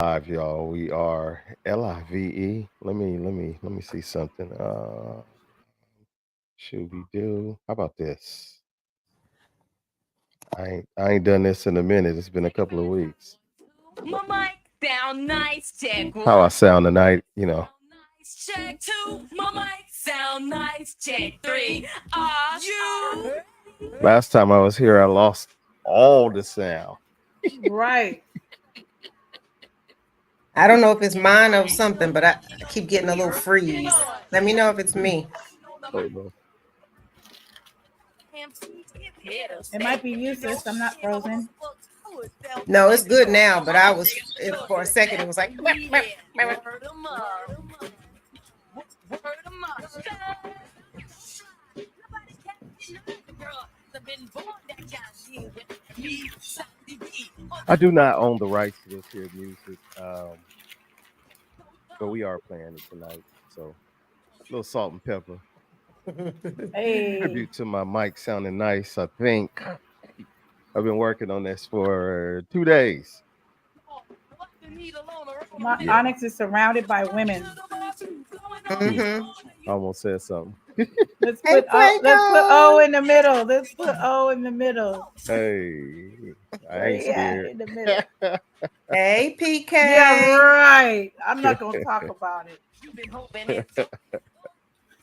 Live, y'all. We are live. Let me see something. Should we do? How about this? I ain't done this in a minute. It's been a couple of weeks. My mic down nice, check one. How I sound tonight, Check two. My mic sound nice, check three. Are you? Last time I was here, I lost all the sound. Right. I don't know if it's mine or something, but I keep getting a little freeze. Let me know if it's me. Hold on. It might be you, sis. I'm not frozen. No, it's good now, but for a second, it was like. I do not own the rights to this here music, but we are playing it tonight. So a little salt and pepper. Hey. Tribute to my mic sounding nice. I think I've been working on this for 2 days. Onyx is surrounded by women. Mm-hmm. Almost said something. Let's put O in the middle. Let's put O in the middle. Hey, I ain't scared. In the middle. Hey, PK. Yeah, right. I'm not gonna talk about it.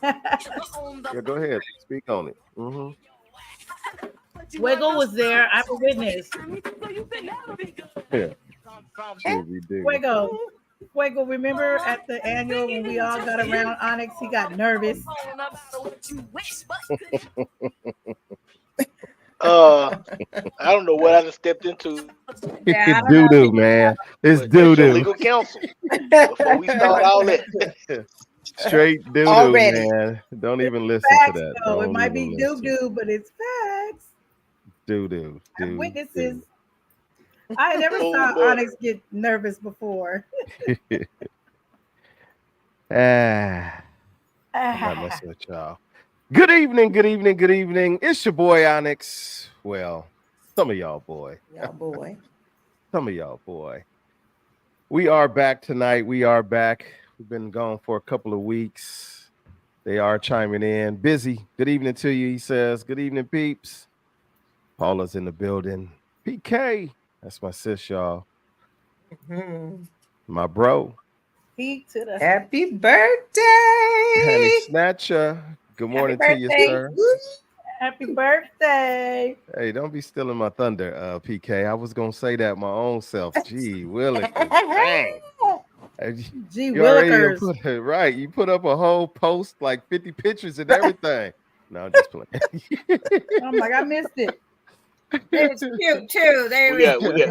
Yeah, go ahead. Speak on it. Mm-hmm. Wiggle was there. I'm a witness. Yeah. We do. Fuego, remember at the annual when we all got around Onyx, he got nervous. I don't know what I just stepped into. Yeah, Doo doo, man. It's doo doo. Legal counsel. Before we start all that. Straight doo doo, Already. man. Don't even listen facts, to that. though. It Don't might be even doo listen. doo, but it's facts. Doo doo. Witnesses. I never saw Onyx get nervous before. I'm not messing with y'all. Good evening. It's your boy Onyx. Well, some of y'all boy. Some of y'all boy. We are back tonight. We've been gone for a couple of weeks. They are chiming in. Busy. Good evening to you, he says. Good evening, peeps. Paula's in the building. PK. That's my sis, y'all. Mm-hmm. My bro. Happy birthday. Honey Snatcher. Good morning to you, sir. Happy birthday. Hey, don't be stealing my thunder, PK. I was going to say that my own self. Gee, Willikers. Dang. Gee, You already Willikers. put it right. You put up a whole post, like 50 pictures and everything. No, I'm just playing. I'm like, I missed it. It's cute too.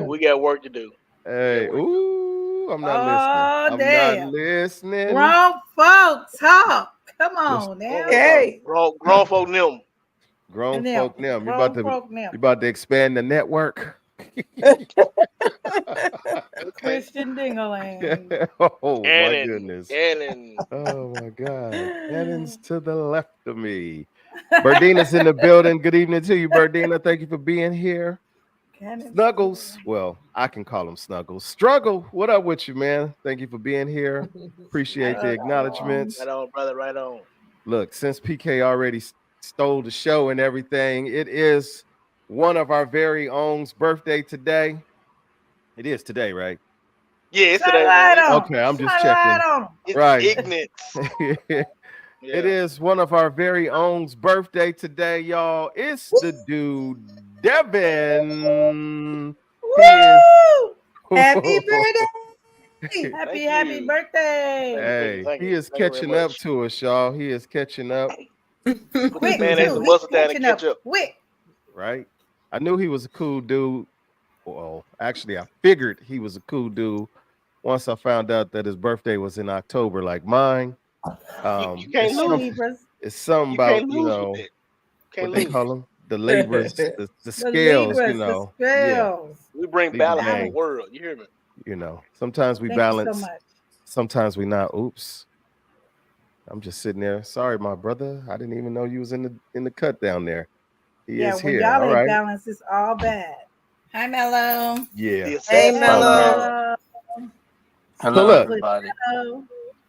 We got work to do. Hey, ooh, I'm not listening. Damn. Not listening. Wrong folks talk. Come on now. Okay. Grown folk them. Grown folk them. You about to expand the network. Christian Dingaling. Oh my goodness. Gannon. Oh my God. Gannon's to the left of me. Berdina's in the building. Good evening to you, Berdina. Thank you for being here. Snuggles. Well, I can call him Snuggles. Struggle. What up with you, man? Thank you for being here. Appreciate the acknowledgments. Right on, brother. Right on. Look, since PK already stole the show and everything, it is one of our very own's birthday today. It is today, right? Yeah, it's today. Man. Okay, I'm just checking. It's right. ignorance. It is one of our very own's birthday today, y'all. It's the dude, Devin. Happy birthday. Happy birthday. Hey, he is catching up to us, y'all. He is catching up. Quick, man, that's the muscle down to catch up. Quick. Right? I knew he was a cool dude. Well, actually, I figured he was a cool dude once I found out that his birthday was in October, like mine. You can't lose. It's something about, what they call them? The labors, the scales, The scales. We bring balance to the world. You hear me? Sometimes we balance. Sometimes we not. Oops. I'm just sitting there. Sorry, my brother. I didn't even know you was in the cut down there. He is when here. y'all all ain't right. balance, it's all bad. Hi, Mello. Yeah. Hey, Mello. So Hello, look, everybody.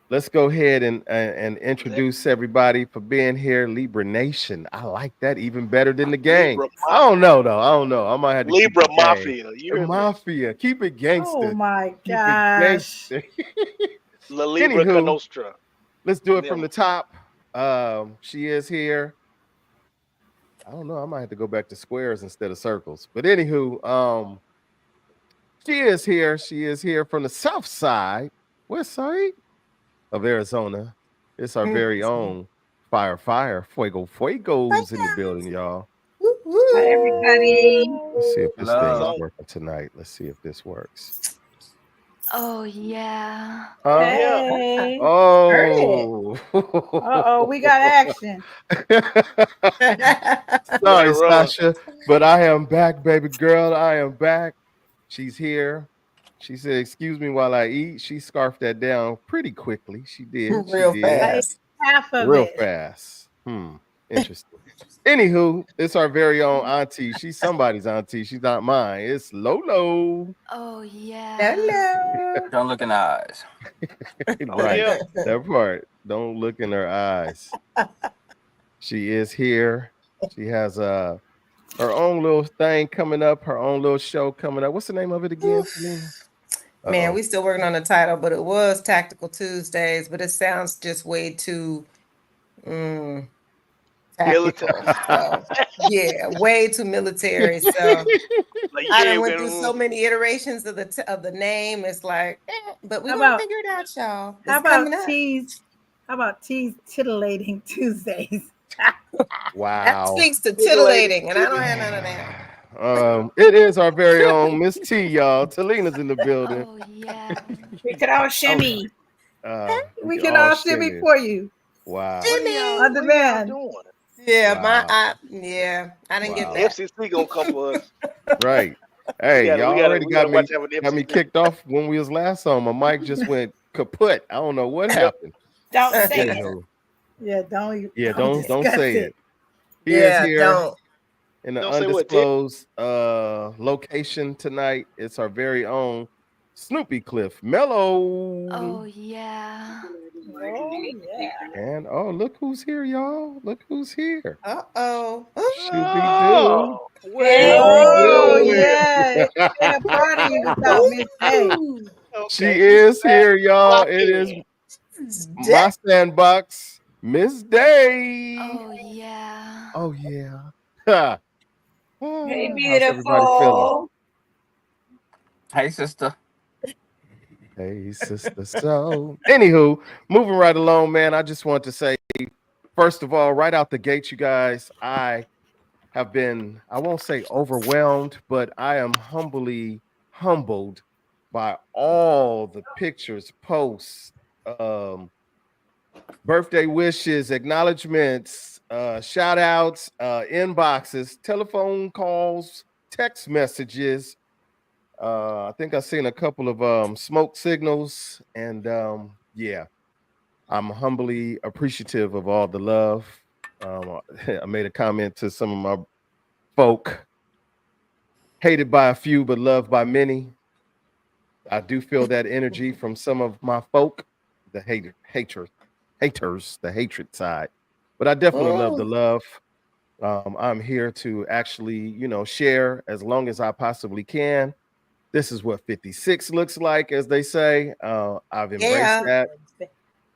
let's go ahead and introduce everybody for being here. Libra Nation. I like that even better than the gang. Libra I don't Mafia. know though. I don't know. I might have to keep Libra the gang. Mafia. You The hear me? mafia. Keep it Oh gangster. my Keep it gosh. gangster. La Libra Anywho, Canostra. let's do it from Them. the top. She is here. I don't know. I might have to go back to squares instead of circles. But anywho, she is here. She is here from the south side, west side of Arizona. It's our very own Fuego's in the building, y'all. Hi, everybody. Let's see if this thing is Hello. So, working tonight. Let's see if this works. Oh, yeah. Huh? yeah. Hey. Heard it. Oh. Uh-oh, we got action. Sorry, Well, run. Sasha, but I am back, baby girl. I am back. She's here. She said, "Excuse me while I eat." She scarfed that down pretty quickly. She did. She Real did. I ate fast. half of Real it. fast. Interesting. Anywho, it's our very own auntie. She's somebody's auntie. She's not mine. It's Lolo. Oh, yeah. Hello. Don't look in the eyes. Oh, Right. yeah. That part. Don't look in her eyes. She is here. She has her own little thing coming up, her own little show coming up. What's the name of it again, Selena? Man, we still working on the title, but it was Tactical Tuesdays, but it sounds just way too tactical. Military. So, yeah, way too military. So Like, I yeah, done we're went through so many iterations of the name. It's like, but we How gonna about- figure it out, y'all. It's How coming about up. tease? How about tease titillating Tuesdays? That Wow. speaks to titillating, and I don't have none of that. It is our very own Miss T, y'all. Talena's in the building. Oh, yeah. We could all shimmy. We can all shimmy shimmy. for you. Wow. What are y'all, On what are y'all demand. doing? Yeah, Wow. I didn't get Wow. that. FCC gonna come for us. Right. Hey, y'all already we got watch out for the me FCC. kicked off when we was last on. My mic just went kaput. I don't know what happened. Don't say it. Anywho, Yeah, don't don't discuss say it. it. He is Yeah, here don't. in the Don't say what, Tick? undisclosed location tonight. It's our very own Snoopy Cliff Mellow. Oh, yeah. Oh, yeah. And look who's here, y'all. Look who's here. Uh-oh. Oh, Hey, oh, Shooby-doo. yeah. Ain't a party without Miss Day. okay. She is here, y'all. Clock It is Day. my sandbox, Miss Day. Oh, yeah. Oh yeah. Ha. Hey, How's everybody feeling? beautiful. Hey, sister. Hey, sister. So, anywho, moving right along, man. I just want to say, first of all, right out the gate, you guys, I have been, I won't say overwhelmed, but I am humbly humbled by all the pictures, posts, birthday wishes, acknowledgments, shout outs, inboxes, telephone calls, text messages. I think I've seen a couple of smoke signals, and yeah, I'm humbly appreciative of all the love. I made a comment to some of my folk, hated by a few, but loved by many. I do feel that energy from some of my folk, the haters, the hatred side. But I definitely love the love. I'm here to actually, share as long as I possibly can. This is what 56 looks like, as they say. I've embraced that.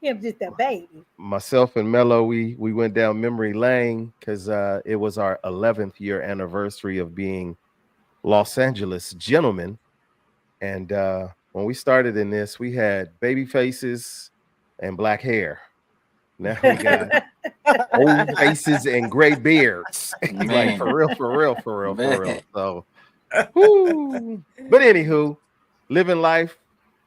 Him just a baby. Myself and Mello, we went down memory lane because it was our 11th year anniversary of being Los Angeles gentlemen. And when we started in this, we had baby faces and black hair. Now we got old faces and gray beards. Like Man. for real. Man. So, whoo. But anywho, living life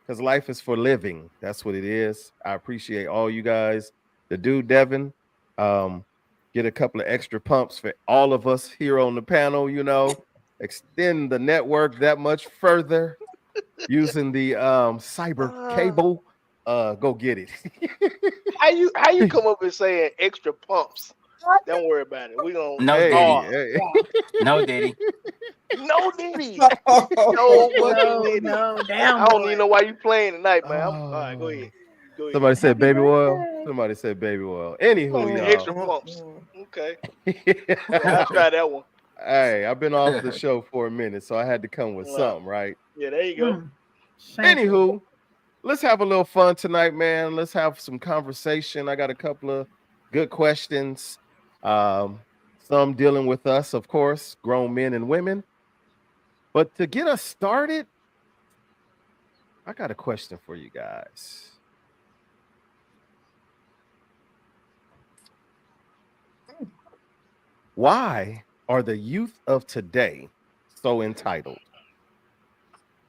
because life is for living. That's what it is. I appreciate all you guys. The dude Devin, get a couple of extra pumps for all of us here on the panel. Extend the network that much further using the cyber cable. Go get it. How you come up and saying extra pumps? Don't worry about it. We gonna No Hey, Diddy. hey. No Diddy. no Diddy. Oh. No fucking No, Diddy. no, down I don't boy. even know why you playing tonight, man. All right, go ahead. Go ahead. Somebody said Happy baby oil. birthday. Somebody said baby oil. Oh, Anywho, the y'all. extra pumps. Okay. Yeah, I'll try that one. Hey, I've been off the show for a minute, so I had to come with Wow. something, right? Yeah, there you go. Shameful. Anywho, let's have a little fun tonight, man. Let's have some conversation. I got a couple of good questions. Some dealing with us, of course, grown men and women. But to get us started, I got a question for you guys. Why are the youth of today so entitled?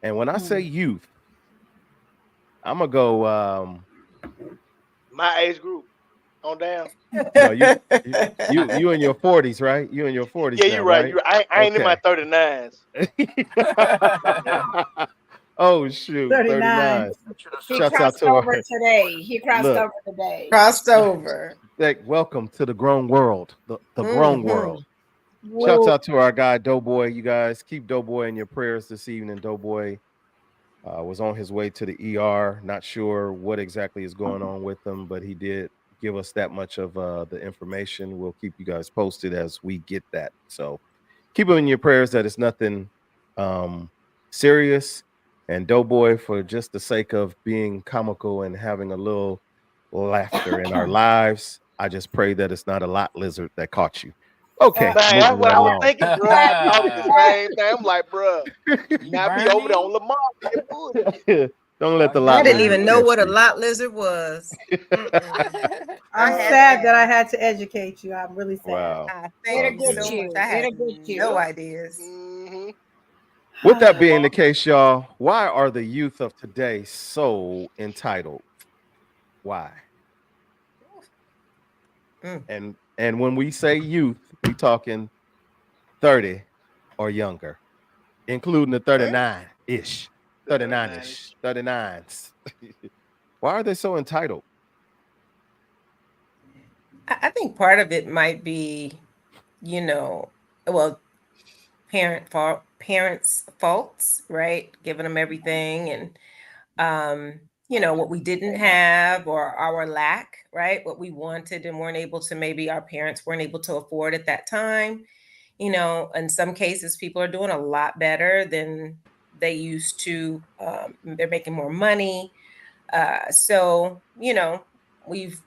And when I say youth, I'm gonna go. My age group. On down. No, you in your 40s, right? You in your 40s Yeah, now, you're right. right? You're I ain't in my 39s. Oh shoot, 39. 39. He Shouts out crossed to over her. today. He crossed Look, over today. Crossed over. welcome to the grown world, the grown world. Shouts Whoa. out to our guy Doughboy. You guys keep Doughboy in your prayers this evening. Doughboy was on his way to the ER. Not sure what exactly is going on with him, but he did give us that much of the information. We'll keep you guys posted as we get that. So keep him in your prayers that it's nothing serious. And Doughboy, for just the sake of being comical and having a little laughter in our lives, I just pray that it's not a lot lizard that caught you. Okay, Man, that's moving what right I was along. thinking, bro. I thought the same thing. I'm like, bro, You now be over there burning? on Lamar being bullshit. Don't let the Oh, lot I didn't lizard even know catch what a you. lot lizard was. I'm had sad to that I ask. had to educate you. I'm really sad. Wow. It'll Thank you get so good. much. you. I had It'll get you. no ideas. Mm-hmm. With that being the case, y'all, why are the youth of today so entitled? Why? And when we say youth, we talking 30 or younger, including the 39-ish, 39-ish, 39s. Why are they so entitled? I think part of it might be, well, parents' faults, right? Giving them everything and what we didn't have or our lack, right? What we wanted and weren't able to, maybe our parents weren't able to afford at that time. In some cases, people are doing a lot better than they used to. They're making more money. So, we've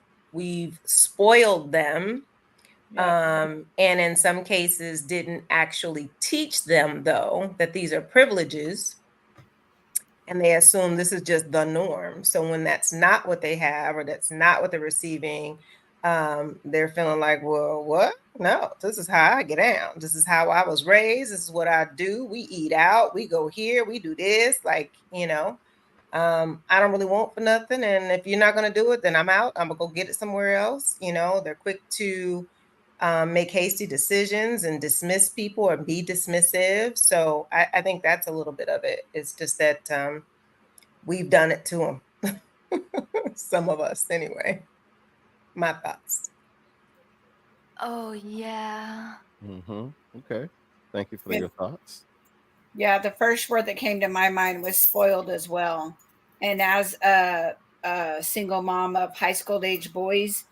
spoiled them. And in some cases didn't actually teach them, though, that these are privileges. And they assume this is just the norm. So when that's not what they have or that's not what they're receiving, they're feeling like, well, what? No, this is how I get down. This is how I was raised. This is what I do. We eat out. We go here. We do this. Like, I don't really want for nothing. And if you're not going to do it, then I'm out. I'm going to go get it somewhere else. They're quick to make hasty decisions and dismiss people or be dismissive. So I think that's a little bit of it. It's just that we've done it to them. Some of us, anyway. My thoughts. Oh, yeah. Okay. Thank you for your thoughts. Yeah, the first word that came to my mind was spoiled as well. And as a single mom of high school age boys,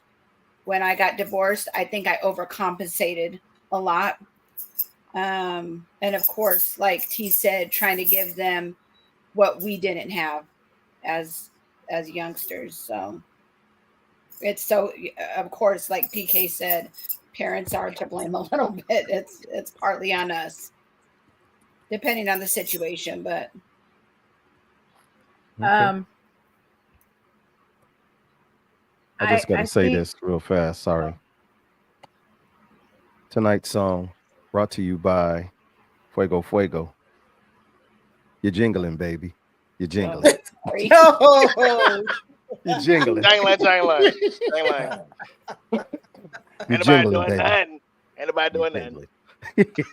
when I got divorced, I think I overcompensated a lot. And of course, like T said, trying to give them what we didn't have as youngsters. So it's so, of course, like PK said, parents are to blame a little bit. It's partly on us, depending on the situation. But I just got to say think, this real fast. Sorry. Tonight's song brought to you by Fuego Fuego. You're jingling, baby. You're jingling. You're jingling. Jangling. You're Anybody jingling, doing baby. nothing? Anybody You're doing nothing? jingling.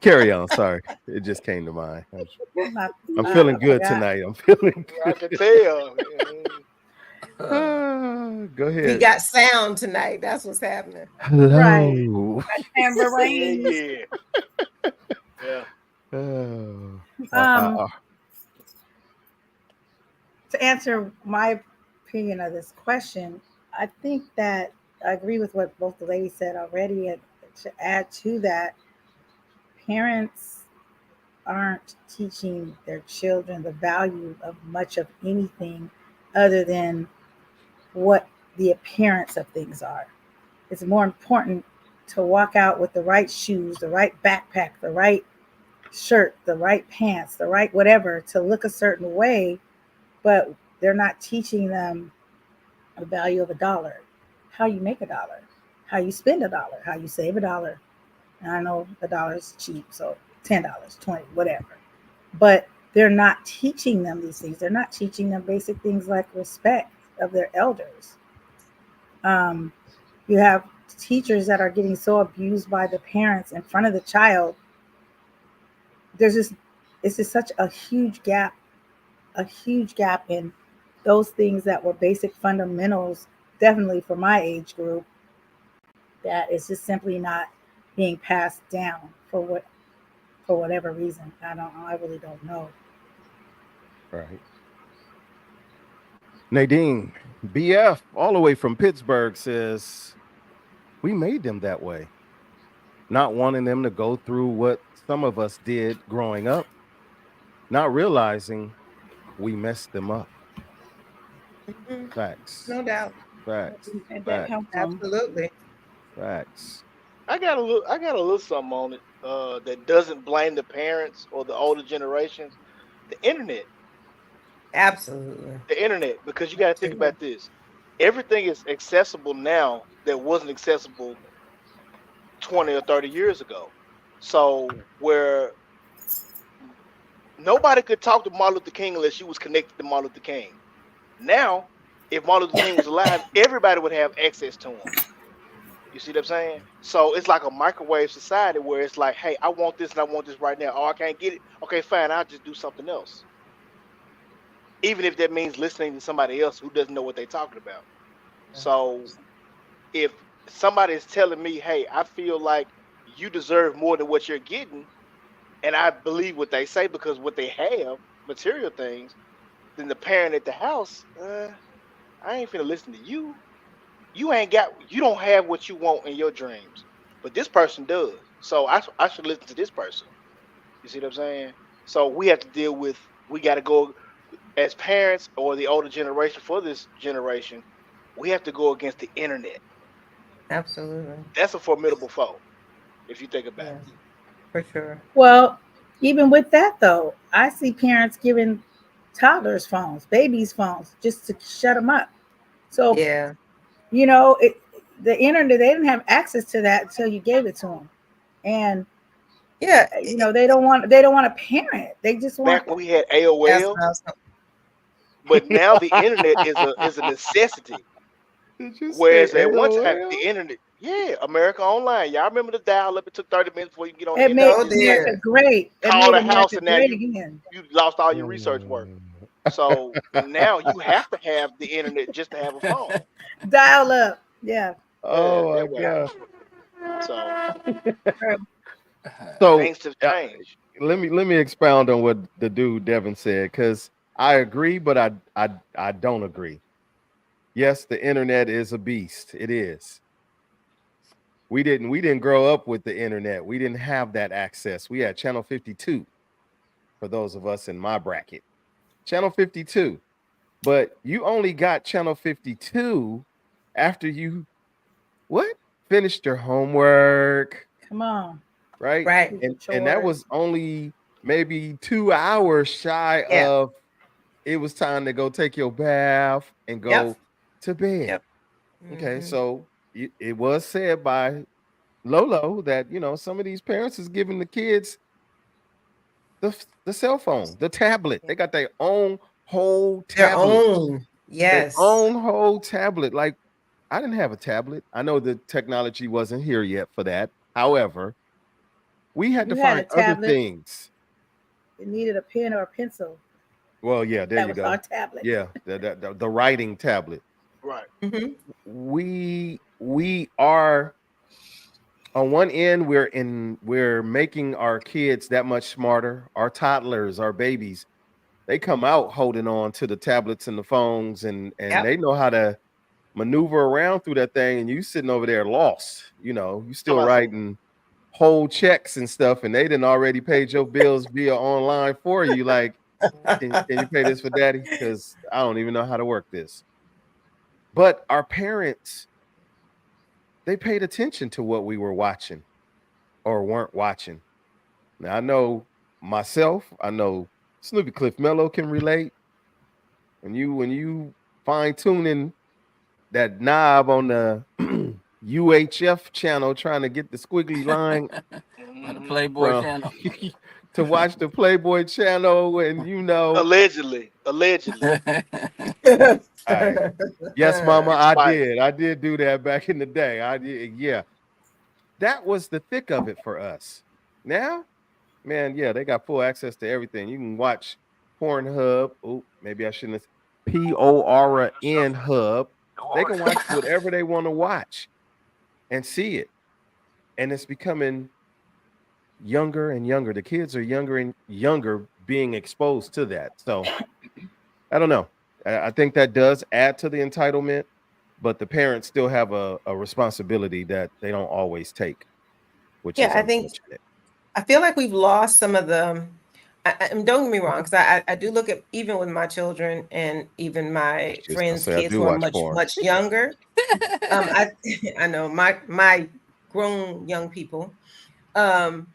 Carry on. Sorry. It just came to mind. I'm feeling good tonight. I'm feeling I good. can tell. Go ahead. We got sound tonight. That's what's happening. Hello. Tambourines. Yeah. Oh. To answer my opinion of this question, I think that I agree with what both the ladies said already. And to add to that, parents aren't teaching their children the value of much of anything other than what the appearance of things are. It's more important to walk out with the right shoes, the right backpack, the right shirt, the right pants, the right whatever, to look a certain way, but they're not teaching them the value of a dollar, how you make a dollar, how you spend a dollar, how you save a dollar. And I know a dollar is cheap, so $10, $20, whatever. But they're not teaching them these things. They're not teaching them basic things like respect of their elders. You have teachers that are getting so abused by the parents in front of the child. It's just such a huge gap in those things that were basic fundamentals, definitely for my age group, that is just simply not being passed down for whatever reason. I really don't know. Right. Nadine, BF, all the way from Pittsburgh, says, we made them that way. Not wanting them to go through what some of us did growing up, not realizing we messed them up. Facts. No doubt. Facts. And that Facts. helps them. Absolutely. Facts. I got a little something on it that doesn't blame the parents or the older generations. The internet. Absolutely. The internet, because you got to think about this. Everything is accessible now that wasn't accessible 20 or 30 years ago. So where nobody could talk to Martin Luther King unless you was connected to Martin Luther King. Now, if Martin Luther King was alive, everybody would have access to him. You see what I'm saying? So it's like a microwave society where it's like, hey, I want this and I want this right now. Oh, I can't get it. Okay, fine. I'll just do something else. Even if that means listening to somebody else who doesn't know what they're talking about. So if somebody is telling me, hey, I feel like you deserve more than what you're getting, and I believe what they say because what they have, material things, then the parent at the house, I ain't finna listen to you. You don't have what you want in your dreams, but this person does. So I should listen to this person. You see what I'm saying? So we have to we got to go as parents or the older generation for this generation. We have to go against the internet. Absolutely. That's a formidable foe, if you think about it. For sure. Well, even with that though, I see parents giving toddlers phones, babies phones, just to shut them up. So Yeah. The internet, they didn't have access to that until you gave it to them, and Yeah. they don't want a parent. They just want. Back when we had That's AOL, awesome. but now the internet is a necessity. Did you Whereas say at one time AOL? the internet, yeah, America Online. Y'all remember the dial up? It took 30 minutes before you can get on the It internet. made Oh, You used to America dear. great. It call made the house, America and now great you again. lost all your research work. So now you have to have the internet just to have a phone. Dial up, yeah. Yeah, Oh that my way. God. So So things have changed. let me expound on what the dude Devin said, because I agree, but I don't agree. Yes, the internet is a beast. It is. We didn't grow up with the internet. We didn't have that access. We had channel 52 for those of us in my bracket. Channel 52. But you only got channel 52 after you finished your homework, Come on. right? Right. And that was only maybe 2 hours shy Yeah. of it was time to go take your bath and go to bed. Yep. Okay, Mhm. so it was said by Lolo that some of these parents is giving the kids the cell phone, the tablet. They got their own whole Their tablet, own. their Yes. own whole tablet. Like, I didn't have a tablet. I know the technology wasn't here yet for that. However, we had You to had a find other tablet. things. It needed a pen or a pencil. Well, yeah, there That you was our go. tablet. Yeah, the writing tablet. Right. Mhm. We are on one end, we're making our kids that much smarter. Our toddlers, our babies, they come out holding on to the tablets and the phones, and Yep. they know how to maneuver around through that thing, and you sitting over there lost. You still Come on, so writing whole checks and stuff, and they didn't already paid your bills via online for you. Like, can you pay this for daddy? Because I don't even know how to work this. But our parents, they paid attention to what we were watching or weren't watching. Now I know myself, I know Snoopy Cliff Mello can relate. When you fine tuning that knob on the UHF channel trying to get the squiggly line On the Mhm. Playboy from channel. to watch the Playboy channel, and Allegedly. I yes, mama, Get I spiked. did. I did do that back in the day. I did, yeah. That was the thick of it for us. Now, man, yeah, they got full access to everything. You can watch Pornhub. Oh, maybe I shouldn't have PORN hub. They can watch whatever they want to watch and see it. And it's becoming younger and younger. The kids are younger and younger being exposed to that. So I don't know. I think that does add to the entitlement, but the parents still have a responsibility that they don't always take, which Yeah, is I think unfortunate. I feel like we've lost some of the. And don't get me wrong, because I do look at even with my children and even my Just gonna friends' say I kids do who are watch much porn. much younger. I I know my grown young people. Um,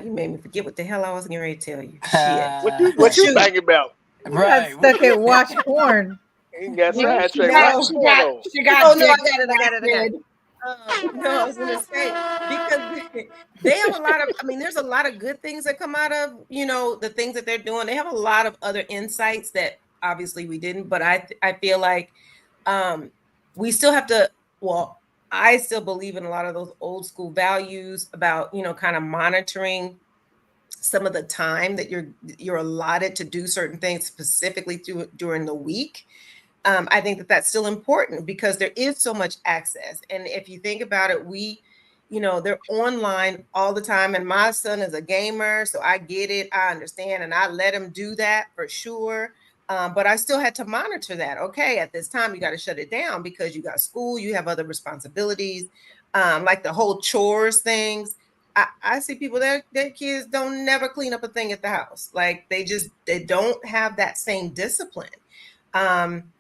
you made me forget what the hell I was getting ready to tell you. Shit. Well, What you shoot. thinking about? You got Right. stuck at watch porn. You got Yeah, sidetracked. Watch No. porno. she got Oh no, I got it. I got it. I got it. distracted. No, I was gonna say because they have a lot of. I mean, there's a lot of good things that come out of the things that they're doing. They have a lot of other insights that obviously we didn't. But I feel like we still have to. Well, I still believe in a lot of those old school values about kind of monitoring some of the time that you're allotted to do certain things specifically during the week. I think that that's still important because there is so much access. And if you think about it, they're online all the time. And my son is a gamer, so I get it. I understand. And I let him do that for sure. But I still had to monitor that. Okay, at this time, you got to shut it down because you got school, you have other responsibilities, like the whole chores things. I see people their kids don't never clean up a thing at the house. Like they don't have that same discipline.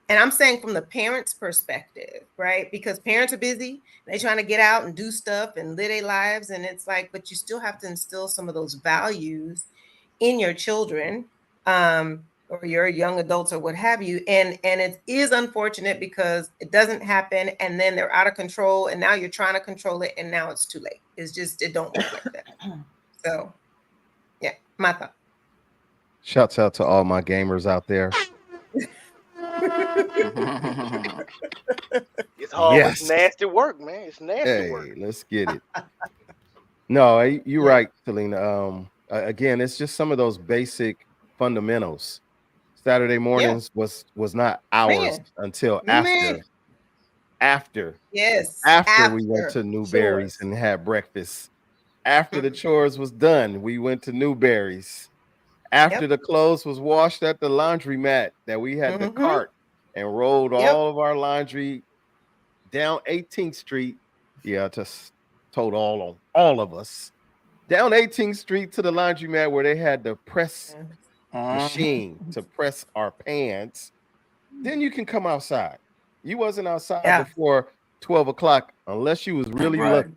And I'm saying from the parents' perspective, right? Because parents are busy, they trying to get out and do stuff and live their lives. And it's like, but you still have to instill some of those values in your children, or your young adults or what have you. And it is unfortunate because it doesn't happen and then they're out of control and now you're trying to control it and now it's too late. It's just it don't work like that. So yeah, my thought. Shouts out to all my gamers out there. It's hard. It's Yes. nasty work, man. It's nasty work. Hey, let's get it. No, you're Yeah. right, Selena. Again, it's just some of those basic fundamentals. Saturday Yeah. mornings was not ours Man. until Man. after Yes. after we went After to Newberry's chores. and had breakfast. After the chores was done, we went to Newberry's. After Yep. the clothes was washed at the laundromat, that we had the Mm-hmm. cart and rolled Yep. all of our laundry down 18th Street. Yeah, just told all of us down 18th Street to the laundromat where they had the press machine to press our pants. Then you can come outside. You wasn't outside Yeah. before 12 o'clock unless you was really Right. lucky.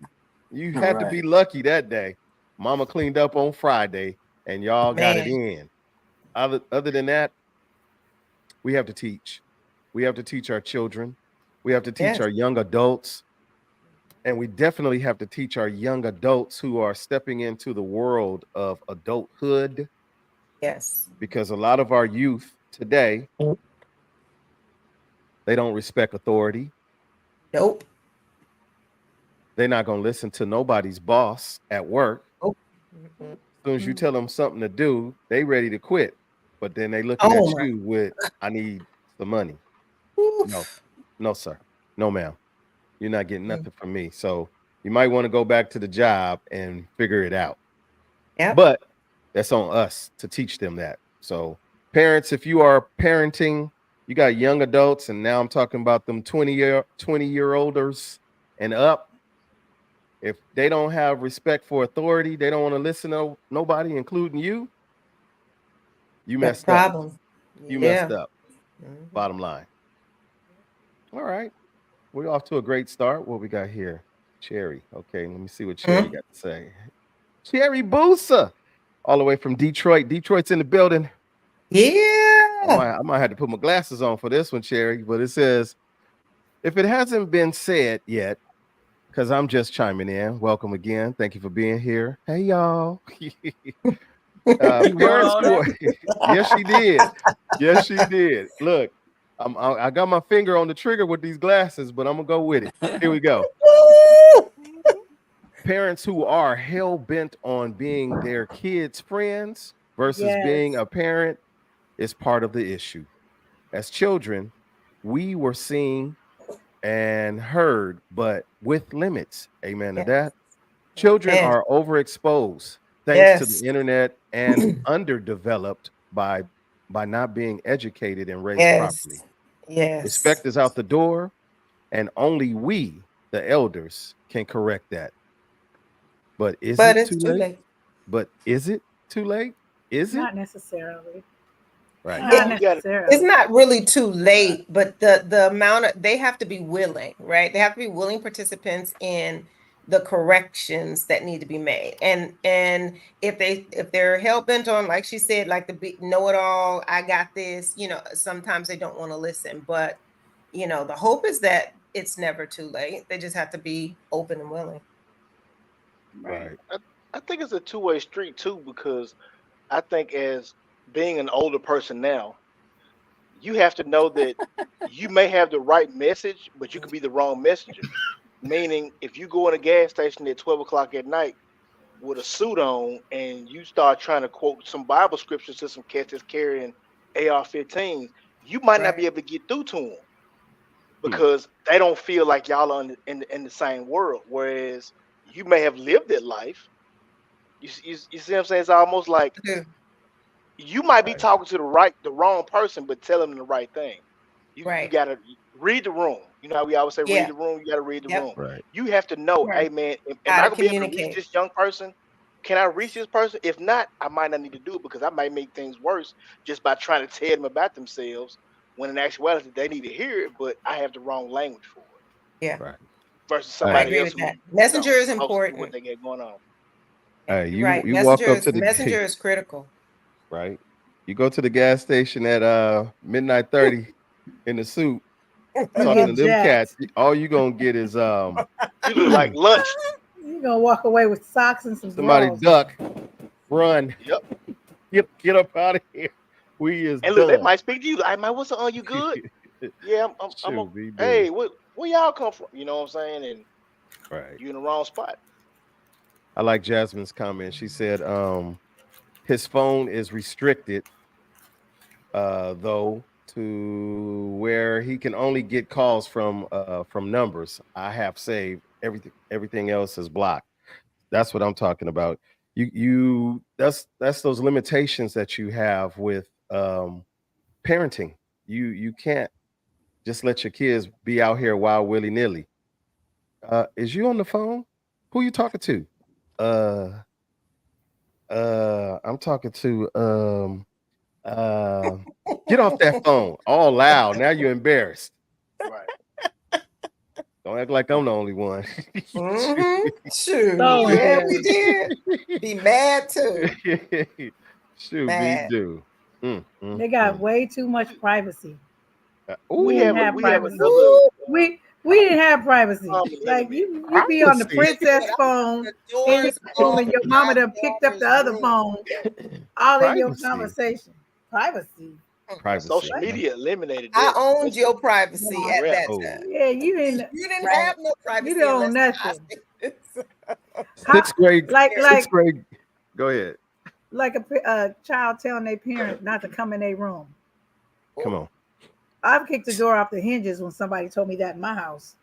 You had to Right. be lucky that day. Mama cleaned up on Friday and y'all got it Man. in. Other than that, we have to teach. We have to teach our children. We have to teach Yes. our young adults. And we definitely have to teach our young adults who are stepping into the world of adulthood, Yes. because a lot of our youth today, they don't respect authority. Nope. They're not going to listen to nobody's boss at work. Nope. As soon as you tell them something to do, they ready to quit. but then they looking at Oh my. you with, I need the money. No, Oof. no, sir. No, ma'am. You're not getting Mm. nothing from me. So you might want to go back to the job and figure it out. Yep. But that's on us to teach them that. So parents, if you are parenting, you got young adults, and now I'm talking about them 20-year-olders and up. If they don't have respect for authority, they don't want to listen to nobody, including you, you That's messed up. problem. You Yeah. messed up. Mhm. Bottom line. All right. We're off to a great start. What we got here? Cherry. Okay, let me see what Cherry Mhm. got to say. Cherry Boosa, all the way from Detroit. Detroit's in the building. Yeah. I might have to put my glasses on for this one, Cherry. But it says, if it hasn't been said yet, because I'm just chiming in. Welcome again. Thank you for being here. Hey, y'all. He wrote Parents all who are, that. yes, she did. Yes, she did. Look, I got my finger on the trigger with these glasses, but I'm gonna go with it. Here we go. Parents who are hell bent on being their kids' friends versus being Yes. a parent is part of the issue. As children, we were seen and heard, but with limits. Amen to Yes. that. Children Yes. are overexposed thanks to Yes. the internet and underdeveloped by not being educated and raised Yes. properly. Yes. Respect is out the door, and only we, the elders, can correct that. But is But it it's too too late? late. But is it too late? Is it? Not necessarily. Right. I think Not you got it. It's necessarily. not really too late, but the amount of they have to be willing, right? They have to be willing participants in the corrections that need to be made. And if they're hell bent on, like she said, like the know it all, I got this, sometimes they don't want to listen. But the hope is that it's never too late. They just have to be open and willing. Right. Right. I think it's a two-way street too, because I think as being an older person now, you have to know that you may have the right message, but you could be the wrong messenger. Meaning, if you go in a gas station at 12 o'clock at night with a suit on and you start trying to quote some Bible scriptures to some cats that's carrying AR-15s, you might not be Right. able to get through to them Hmm. because they don't feel like y'all are in the same world. Whereas you may have lived that life. You see what I'm saying? It's almost like Yeah. you might be Right. talking to the wrong person, but tell them the right thing. You Right. gotta read the room. You know how we always say read Yeah. the room. You gotta read the Yep. room. Right. You have to know, hey Right. man, am How I to gonna be able to reach communicate. this young person? Can I reach this person? If not, I might not need to do it because I might make things worse just by trying to tell them about themselves. When in actuality, they need to hear it, but I have the wrong language for it. Yeah. Right. Versus I Hey, somebody agree else with who that. Messenger is close to what important. they got going on. Yeah, hey, you're you right. you walk up to the Messenger gate, is critical. right? You go to the gas station at midnight 30 in the suit, You talking get to them cats. jacked. All you gonna get is You look like lunch. You're gonna walk away with socks and some somebody drawers. duck, run, Yep. get up out of here. We is And look, they done. might speak to you. Like, man, what's up? You good? Yeah, I'm Shoot, we do. hey, where y'all come from? You know what I'm saying? And Right. you in the wrong spot. I like Jasmine's comment. She said, his phone is restricted, though, to where he can only get calls from numbers I have saved. Everything else is blocked. That's what I'm talking about. That's those limitations that you have with parenting. You can't just let your kids be out here wild willy-nilly. Is you on the phone? Who you talking to? Uh I'm talking to uh get off that phone all loud. Now you're embarrassed. Right. Don't act like I'm the only one. Mm-hmm. Shoot. So Yeah, we embarrassed. did. Be mad too. Shoot, me Mad. do. They got way too much privacy. We We didn't have Ooh, have privacy. another We didn't have privacy. common Like enemy. you be on the privacy. princess phone The in your doors room off and your my mama done picked up the daughter's other room. phone, all in your Privacy. conversation. Privacy. Privacy. Social media eliminated I that. owned your privacy No. at Rap. that Oh, time. Yeah, you didn't. You didn't Right. have no You privacy don't unless own I nothing. said How, sixth grade. like Sixth grade. Go ahead. like a child telling their parent not to come in their room. Come on. I've kicked the door off the hinges when somebody told me that in my house.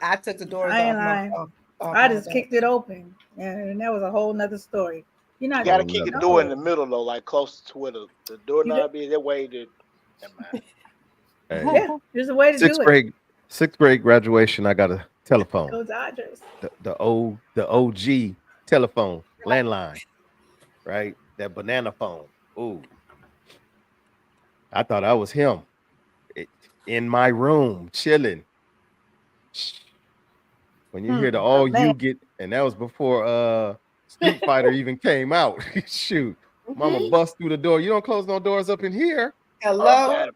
I took the doors I ain't off my lying. off I my just door. kicked it open, and that was a whole nother story. You're You not. got to Oh, kick the no. door in No, the middle though, like close to where the you doorknob is. That way that. Never mind. Hey, yeah, there's a way to sixth do it. grade, sixth grade graduation. I got a telephone. Go Dodgers. The OG telephone landline, right? That banana phone. Ooh, I thought I was him. It- in my room, chilling. When you hear the all Man, you get, and that was before Street Fighter even came out. Shoot, mama Mhm. bust through the door. You don't close no doors up in here. Oh, Hello, God.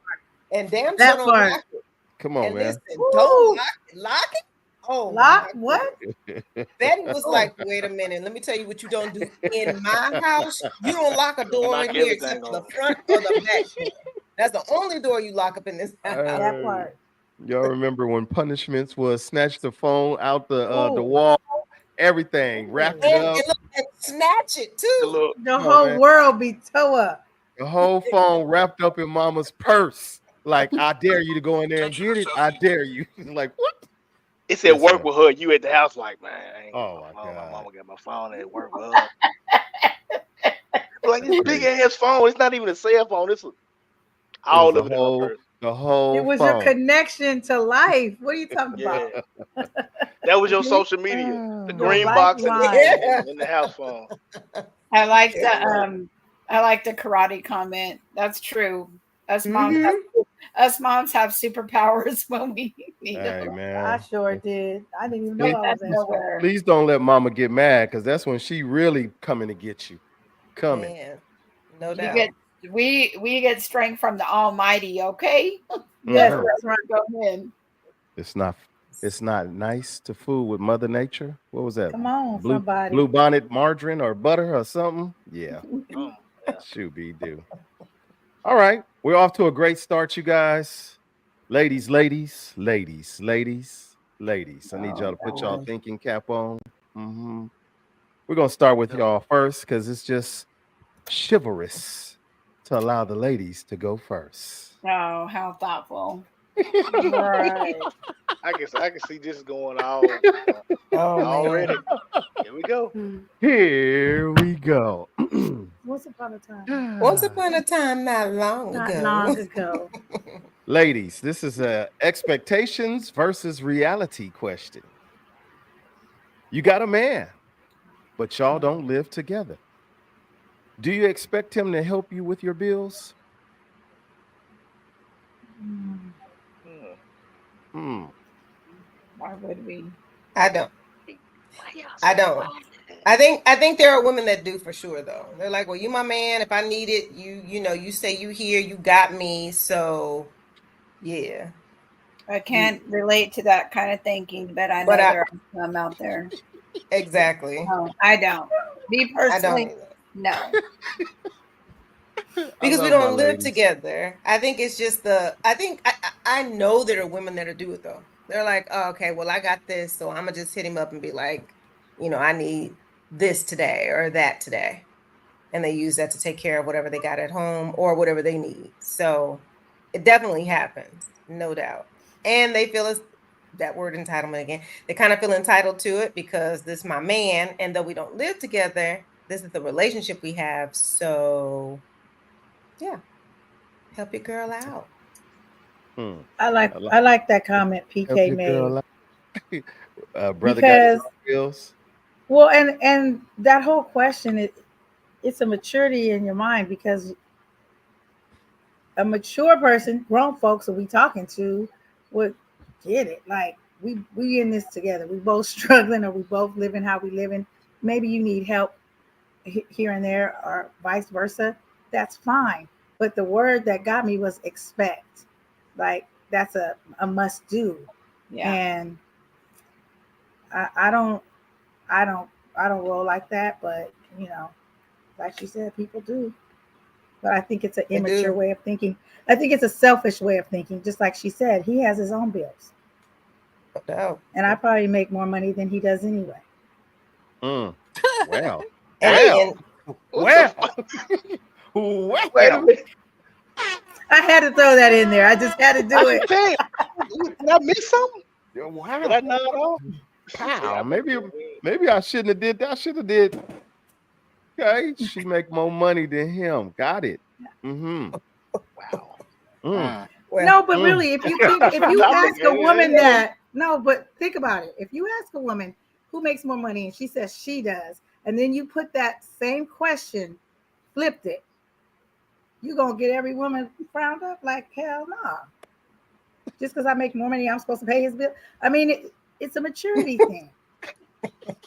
and damn sure that don't part. lock it. Come on, And man. listen, don't Woo! lock it. Oh Lock my what? goodness. Betty was Oh, like, wait a minute, let me tell you what you don't do in my house. You don't lock a door Knock in here except everything for the over. front or the back door. That's the only door you lock up in this house. that Hey, part. y'all remember when punishments was snatch the phone out the Oh, wall, everything, wrapped it oh. up. And look and snatch it The too. little, The Come on, whole man. world be toe up. The whole phone wrapped up in mama's purse. Like, I dare you to go in there and get it. I dare you. Like, what? it said Yes, work sir. with her. You at the house like, man, I ain't got Oh my my phone. My God. mama got my phone at work with her. But like That's this big crazy. ass phone. It's not even a cell phone. It's It was all of it in her purse. the It whole was your phone. connection to life. What are you talking Yeah, about? that was your social media. The Your green box and the lifeline. Yeah. in the house phone. I like Yeah. the karate comment. That's true. Us moms Mhm. us moms have superpowers when we need Hey them. I man. sure did. I didn't even know Please, Get I that was that strong. nowhere. please don't let mama get mad because that's when she really coming to get you. Coming. Man, no You doubt. get we get strength from the Almighty, okay? That's Yes, Hmm. where that's right. we come in. It's not nice to fool with Mother Nature. What was that? Come on, Blue somebody. bonnet margarine or butter or something? Yeah. Oh, yeah. Should be do. All right. We're off to a great start, you guys. Ladies, ladies, ladies, ladies, ladies. I need y'all Oh to put y'all God. thinking cap on. hmm We're gonna start with y'all first because it's just chivalrous to allow the ladies to go first. Oh, how thoughtful. Right. I can see this going all Oh already. man. Here we go. Here we go. Once upon a time. Once upon a time, not long Not ago. long ago. Ladies, this is a expectations versus reality question. You got a man, but y'all don't live together. Do you expect him to help you with your bills? Mm. Hmm. Hmm. Why would we? I don't. Why y'all I so don't. quiet? I think there are women that do for sure though. They're like, well, you my man. If I need it, you know, you say you here, you got me. So yeah. I You can't relate to that kind of thinking, but I but know I there are some out there. exactly. No, I don't. Me I don't personally, either. no. I Because we love my don't live ladies. together. I think it's just I think I know there are women that do it though. They're like, oh, okay, well, I got this, so I'm gonna just hit him up and be like, you know, I need this today or that today. And they use that to take care of whatever they got at home or whatever they need. So it definitely happens, no doubt. And they feel it's that word entitlement again. They kind of feel entitled to it because this is my man, and though we don't live together, this is the relationship we have. So yeah, help your girl out. Hmm. I I like that comment help PK your made girl out. Brother got his because own bills. well, and that whole question it's a maturity in your mind because a mature person, grown folks that we talking to, would get it. Like we in this together. We both struggling, or we both living how we living. Maybe you need help here and there, or vice versa. That's fine. But the word that got me was expect. Like that's a must do, Yeah. and I don't I don't I don't roll like that. But like she said, people do. But I think it's an They immature do. way of thinking. I think it's a selfish way of thinking. Just like she said, he has his own bills, No doubt. and I probably make more money than he does anyway. Hmm. Well, And well. and Well, Wait a minute. I had to throw that in there. I just had to do I it. can tell. Did I miss something? wow. Did I nod off? Pow. Maybe I shouldn't have did that. I should have did. Okay, she make more money than him. Got it. Mm-hmm. Wow. Well, No, but really, if you think, if you I'm ask a looking- woman that, no, but think about it. If you ask a woman who makes more money and she says she does, and then you put that same question, flipped it, you gonna get every woman frowned up like hell no. Just because I make more money, I'm supposed to pay his bill. I mean, it's a maturity thing.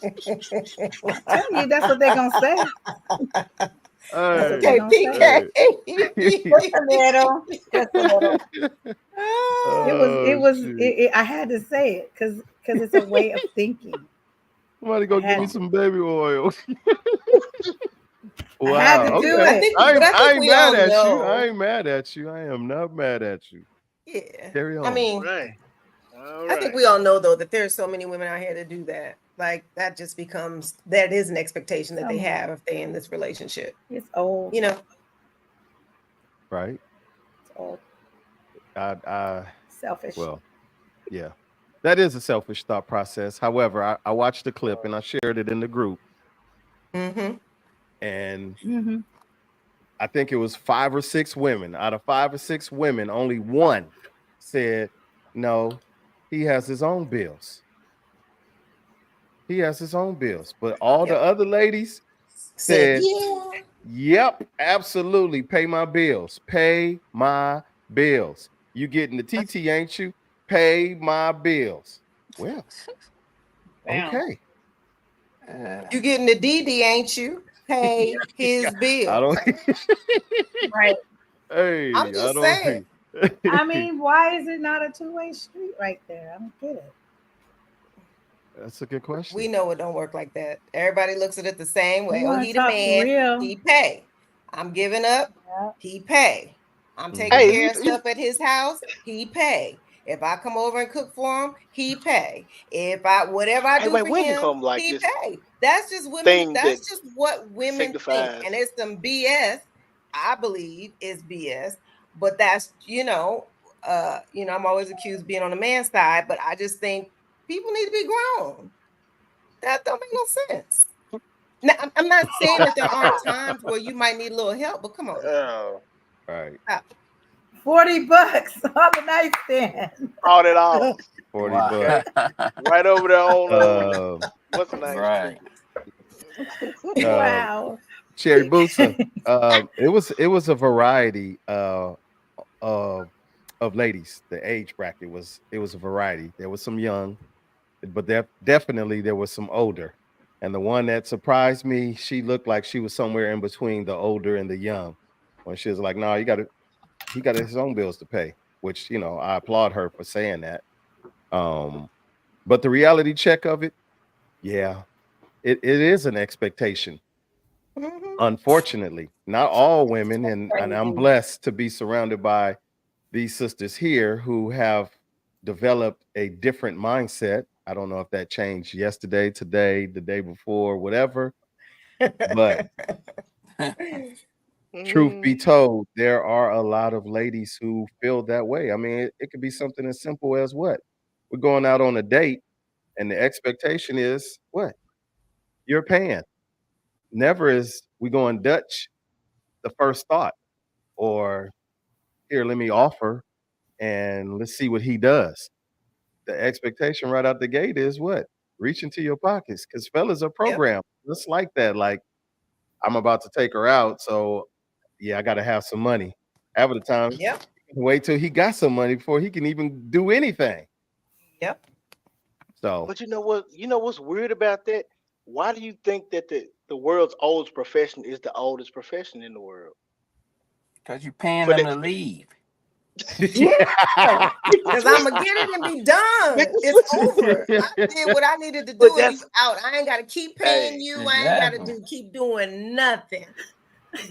I'm telling you, that's what they're gonna say. That's what they're okay, gonna say. PK. Just a little, just a little. Shoot. I had to say it because it's a way of thinking. Somebody go give me some baby oil. Wow. I had to do Okay. it. I ain't we mad all at know. you. I ain't mad at you. I am not mad at you. Yeah. Carry on. I mean, Right. All I think right. we all know though that there's so many women out here that do that. Like that just becomes that is an expectation that they have if they're in this relationship. It's old. You know. Right. It's old. I Selfish. well, yeah. That is a selfish thought process. However, I watched the clip and I shared it in the group. Mm-hmm. And Mm-hmm. I think it was 5 or 6 women. Out of 5 or 6 women, only one said, no, he has his own bills. He has his own bills. But all the other ladies said, yeah. yep, absolutely. Pay my bills. Pay my bills. You getting the TT, ain't you? Pay my bills. Well, okay. You getting the DD, ain't you? Pay his bill. I don't. Right. Hey, I'm just I don't saying. I mean, why is it not a two-way street right there? I don't get it. That's a good question. We know it don't work like that. Everybody looks at it the same way. You Oh, wanna he the talk man. real? He pay. I'm giving up. Yeah. He pay. I'm Mhm. taking Hey, care of stuff at his house. He pay. If I come over and cook for him, he pay. If I whatever I Hey, do wait, for when him, become like he this pay. That's just women. thing That's that just what women signifies- think, and it's some BS. I believe is BS, but that's I'm always accused of being on the man's side, but I just think people need to be grown. That don't make no sense. Now, I'm not saying that there aren't times where you might need a little help, but come on. Right. Stop. $40 on the nightstand. all that all 40 Wow. bucks. right over there on what's the name? Right. Wow. Cherry Boosa. It was a variety of ladies. The age bracket was a variety. There was some young, but definitely there was some older. And the one that surprised me, she looked like she was somewhere in between the older and the young. When she was like, "No, he got his own bills to pay," which I applaud her for saying that. But the reality check of it, yeah, it is an expectation. Mhm. Unfortunately, not all women, and I'm blessed to be surrounded by these sisters here who have developed a different mindset. I don't know if that changed yesterday, today, the day before, whatever. But truth be told, there are a lot of ladies who feel that way. I mean, it could be something as simple as what? We're going out on a date, and the expectation is what? You're paying. Never is we going Dutch the first thought, or here, let me offer and let's see what he does. The expectation right out the gate is what? Reach into your pockets, because fellas are programmed just like that. Like, I'm about to take her out, so yeah, I got to have some money. Half of the time, Yep. wait till he got some money before he can even do anything. Yep. So, But you know what? You know what's weird about that? Why do you think that the world's oldest profession is the oldest profession in the world? Because you're paying But them to leave. Because I'm gonna get it and be done. It's over. I did what I needed to do, But and you out. I ain't gotta keep paying you. I ain't gotta keep doing nothing.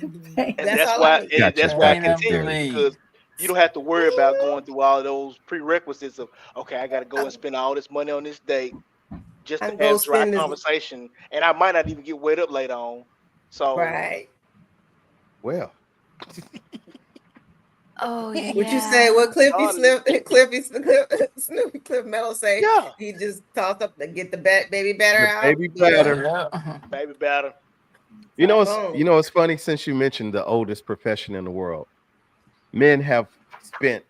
and That's that's all why I need. and that's why I Paying them to continue leave. because you don't have to worry about going through all those prerequisites of okay, I got to go and spend all this money on this date just I to can go have dry spend this. conversation, and I might not even get wet up later on. So Right. Well, Oh yeah. What you say? What Cliffy Darling. Snoopy Cliff Metal say? Yeah, He just tossed up to get the baby better the out. baby you know? batter. Yeah. baby batter. You know, Boom. it's funny since you mentioned the oldest profession in the world. Men have spent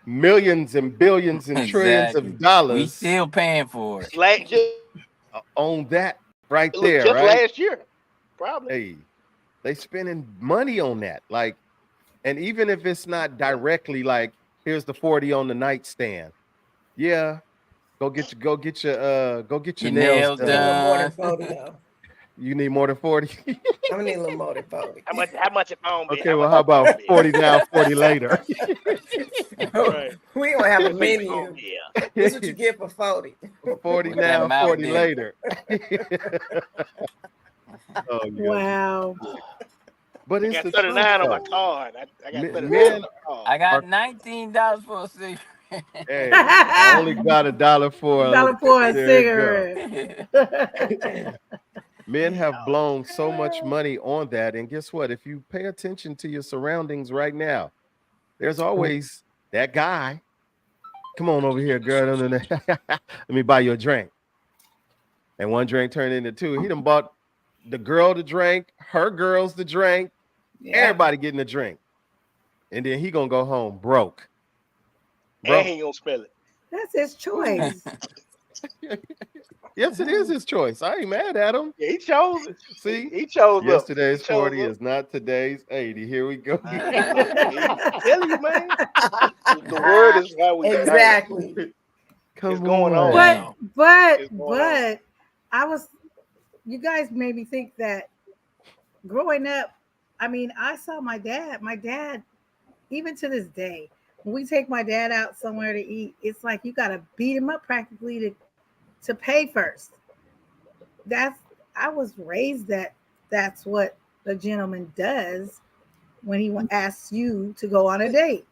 millions and billions and trillions Exactly. of We dollars still paying for it. on that right Look, there, just right? last year, probably. Hey, they spending money on that. Like, and even if it's not directly like, here's the 40 on the nightstand. Yeah, go get your Your nails nails I need a little done. more than done. 40 though. You need more than 40. I'm gonna need a little more than 40. How much? How much a phone bill? Okay, How well, much how a phone about bill? 40 now, 40 later? Right. We gonna have a Just pay the menu. phone bill. This is what you get for 40. 40 With that now, mouth 40 dip. later. Oh, yeah. Wow. But I it's got the 39 truth, on my though. card. I got 39 on Men my card. I got are, $19 for a cigarette. hey, I only got $1 for $1 for a there you go. cigarette. Men have Oh, blown so much money on that. And guess what? If you pay attention to your surroundings right now, there's always that guy. Come on over here, girl. Let me buy you a drink. And one drink turned into two. He done bought the girl the drink, her girls the drink, Yeah. everybody getting a drink. And then he gonna go home broke. and he ain't gonna spell it. That's his choice. Yes, it is his choice. I ain't mad at him. Yeah, he chose it. See, He chose up. yesterday's He chose 40 up. is not today's 80. Here we go. I'm telling you, man. The word is how we think. Exactly. Come It's going on. on. but now. but It's going on. but you guys made me think that growing up, I mean, I saw my dad even to this day, when we take my dad out somewhere to eat, it's like you got to beat him up practically to pay first. That's I was raised that that's what a gentleman does when he asks you to go on a date.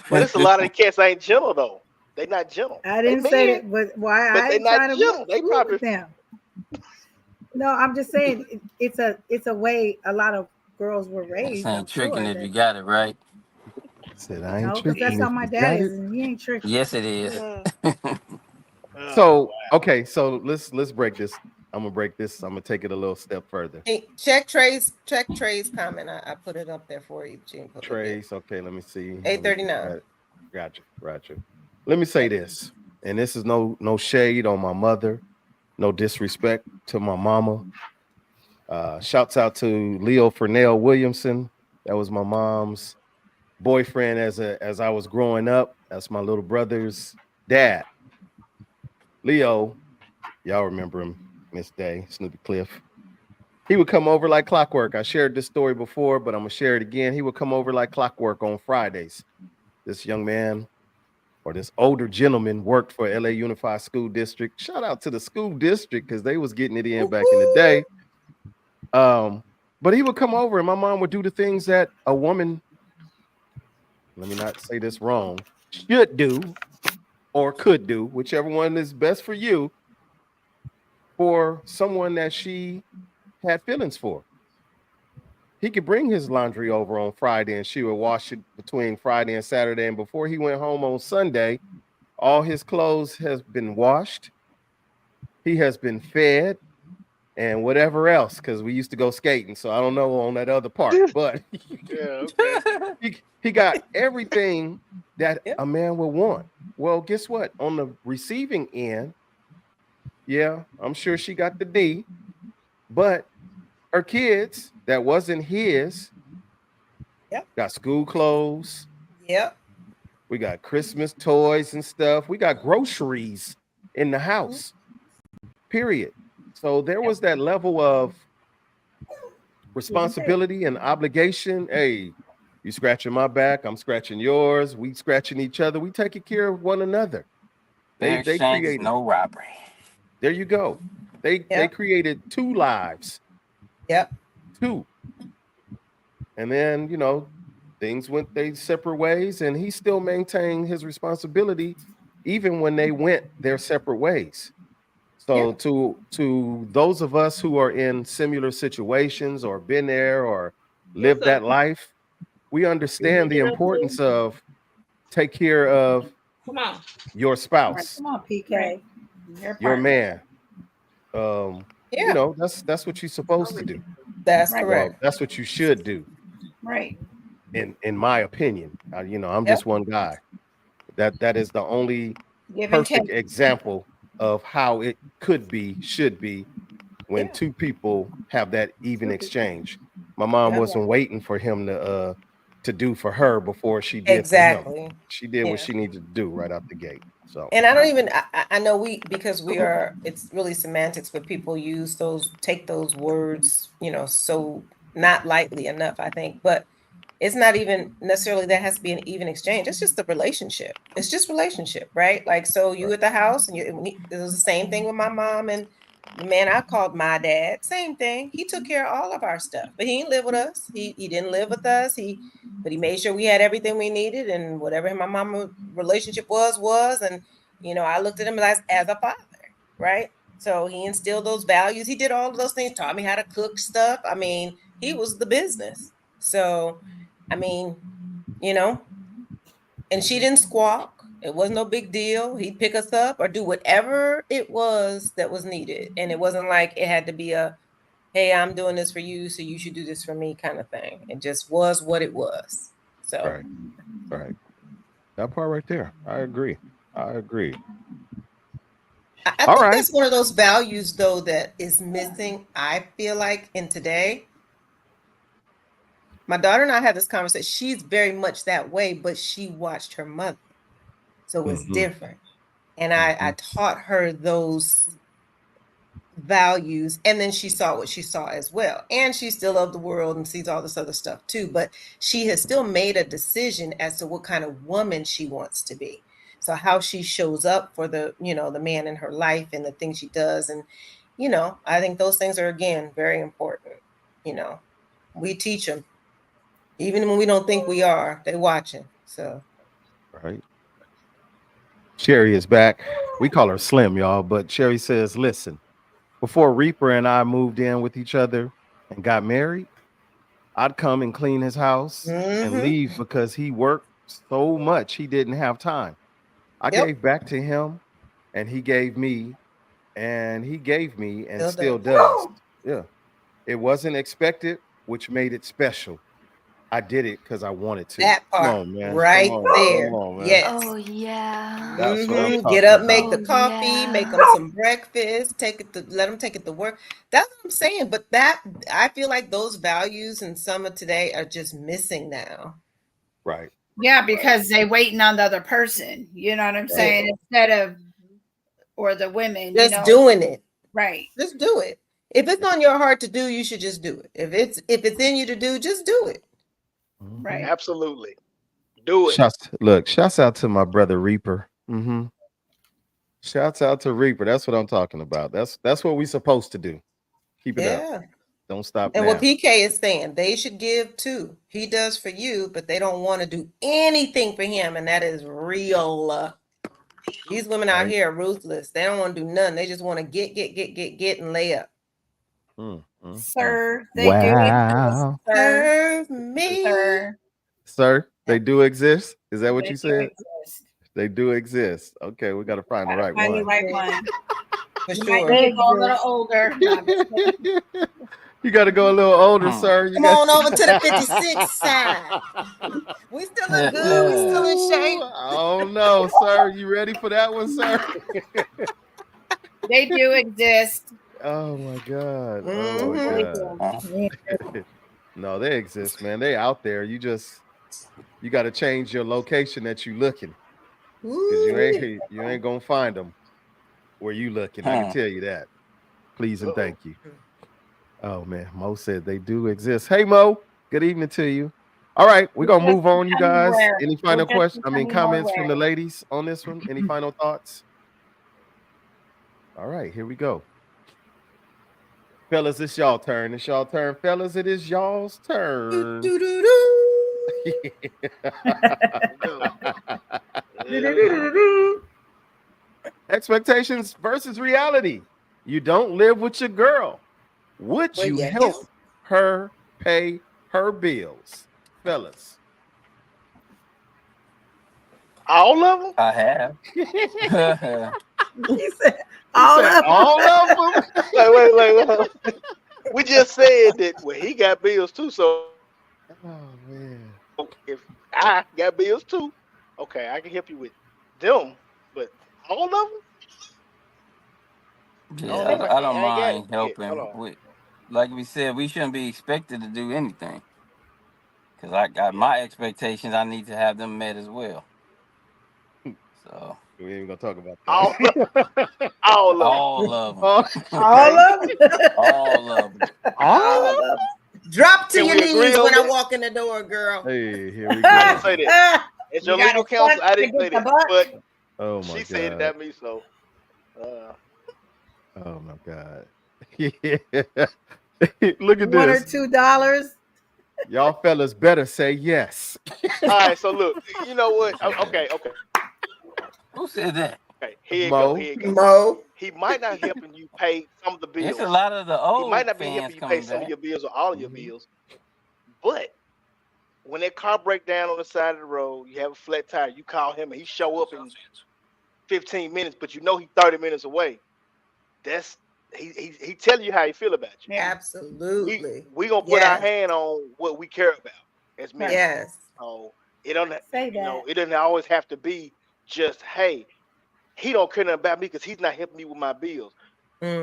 But it's a lot of the cats ain't gentle though. They not gentle. I They didn't say men, that, but why but I they ain't not trying to gentle. They fool probably with them. No, I'm just saying it's a way a lot of girls were This raised. I'm ain't tricking sure if that you got it right. Said I ain't no, because that's tricking how if my you dad got is, it. and he ain't tricking. Yes, it is. So okay, so let's break this. I'm gonna break this. I'm gonna take it a little step further. Hey, check Trey's comment. I put it up there for you. Trace, okay, let me see. 839. Gotcha. Let me say this, and this is no shade on my mother, no disrespect to my mama. Shouts out to Leo Fernell Williamson. That was my mom's boyfriend as I was growing up. That's my little brother's dad. Leo, y'all remember him, Miss Day, Snoopy Cliff. He would come over like clockwork. I shared this story before, but I'm gonna share it again. He would come over like clockwork on Fridays. This young man or this older gentleman worked for LA Unified School District. Shout out to the school district because they was getting it in back in the day. But he would come over and my mom would do the things that a woman, let me not say this wrong, should do or could do, whichever one is best for you, for someone that she had feelings for. He could bring his laundry over on Friday and she would wash it between Friday and Saturday. And before he went home on Sunday, all his clothes has been washed. He has been fed and whatever else, because we used to go skating. So I don't know on that other part, but yeah, okay. he got everything that Yep. a man would want. Well, guess what? On the receiving end, yeah, I'm sure she got the D, but her kids that wasn't his Yep. got school clothes. Yep. We got Christmas toys and stuff. We got groceries in the house, period. So there was that level of responsibility and obligation. Hey, you scratching my back, I'm scratching yours. We scratching each other. We taking care of one another. Fair They exchange is created. no robbery. There you go. They Yep. created two lives. Yep. Two. And then, things went their separate ways, and he still maintained his responsibility even when they went their separate ways. So to those of us who are in similar situations or been there or lived that life, we understand the importance of take care of Come on. your spouse, Come on, PK. your man. You Yeah, know, that's what you're supposed to do. that's Right. Well, correct. that's what you should do, Right. in my opinion. You know, I'm Yep. just one guy. That is the only Give and take. perfect example of how it could be, should be, when Yeah. two people have that even exchange. My mom Yep. wasn't waiting for him to do for her before she did for him. Exactly. She did what Yeah. she needed to do right out the gate. So And I don't even, I know because we are, it's really semantics, but people take those words, so not lightly enough, I think. But it's not even necessarily that has to be an even exchange. It's just the relationship. It's just relationship, right? Like, so you at the house, and it was the same thing with my mom and the man I called my dad. Same thing. He took care of all of our stuff, but he didn't live with us. He didn't live with us. But he made sure we had everything we needed, and whatever my mama relationship was, and I looked at him as a father, right? So he instilled those values. He did all of those things. Taught me how to cook stuff. I mean, he was the business. So, I mean, and she didn't squawk. It was no big deal. He'd pick us up or do whatever it was that was needed. And it wasn't like it had to be a, hey, I'm doing this for you, so you should do this for me kind of thing. It just was what it was. So right. That part right there. I agree. I All think right. that's one of those values, though, that is missing, I feel like, in today. My daughter and I had this conversation. She's very much that way, but she watched her mother. So it's different. And I taught her those values, and then she saw what she saw as well. And she still loved the world and sees all this other stuff too. But she has still made a decision as to what kind of woman she wants to be. So how she shows up for the man in her life and the things she does. And, I think those things are, again, very important. We teach them. Even when we don't think we are, they watching. So Right. Sherry is back. We call her Slim, y'all, but Sherry says, listen, before Reaper and I moved in with each other and got married, I'd come and clean his house and leave because he worked so much he didn't have time. I gave back to him, and he gave me, and still does. Yeah. It wasn't expected, which made it special. I did it because I wanted to. that part Come on, man. right Come there. on, man. Yes. Oh yeah. That's what I'm talking Get up, about. make the Oh, coffee, yeah. make them some breakfast, let them take it to work. That's what I'm saying. But I feel like those values in some of today are just missing now. Right. Yeah, because they waiting on the other person. You know what I'm saying? Instead of, or the women, Just doing it. Right. Just do it. If it's on your heart to do, you should just do it. If it's in you to do, just do it. Right. Absolutely. Do it. Shouts out to my brother Reaper. Shouts out to Reaper. That's what I'm talking about. That's what we're supposed to do. Keep it up. Don't stop. And now. what PK is saying, they should give too. He does for you, but they don't want to do anything for him, and that is real. These women out here are ruthless. They don't want to do nothing. They just want to get and lay up. Sir, they do exist. Serve me. Sir, they do exist. Is that what They you do said? exist. They do exist. Okay, we got to find the right Find one. the right one. For You sure. might need to go a little older. You got to go a little older, sir. Come on over to the 56 side. We still look good. We still in shape. Oh no, sir. You ready for that one, sir? They do exist. Oh my God. Oh my God. No, they exist, man. They out there. You got to change your location that you looking. Because you ain't gonna find them where you looking. I can tell you that. Please and thank you. Oh man, Mo said they do exist. Hey Mo, good evening to you. All right, we're gonna move on, you guys. Any final questions? Comments from the ladies on this one? Any final thoughts? All right, here we go. Fellas, it's y'all turn. It's y'all turn, fellas. It is y'all's turn. Expectations versus reality. You don't live with your girl. Would Well, you yeah, help her pay her bills, fellas? All of them? I have. He said He all said of them. all of them. Wait. We just said that. Well, he got bills too. So Oh man. if I got bills too, okay, I can help you with them. But all of them? I don't know. Yeah, I don't I ain't got it mind yet. Hold helping on. with. Like we said, we shouldn't be expected to do anything because I got Yeah. my expectations. I need to have them met as well. So We ain't gonna talk about All that. all of them. all of them, all, All Okay. of them. all of them. all All of of Drop to Can your we agree knees on when I that? walk in the door, girl. them. Hey, here we I go. didn't say that. As You your got legal to counsel, suck I to didn't say get the that. butt. But Oh my she said it, god. not me. So uh, Oh my god. Yeah. Look at $1 or this. $2. Y'all fellas better say yes. all right, so look, you know what? Okay. Who said that? Here you go. Mo. Here you go. Mo. He might not helping you pay some of the It's a bills. lot of the He might old not be fans helping you pay coming some of back. your bills or all of your Mhm. bills. But when that car break down on the side of the road, you have a flat tire, you call him and he show up in 15 minutes, but you know he 30 minutes away. That's he telling you how he feel about you. Yeah. Absolutely. We gonna put our Yes. hand on what we care about as men. Right. Yes. So it don't Say that. it doesn't always have to be just hey, he don't care nothing about me because he's not helping me with my bills.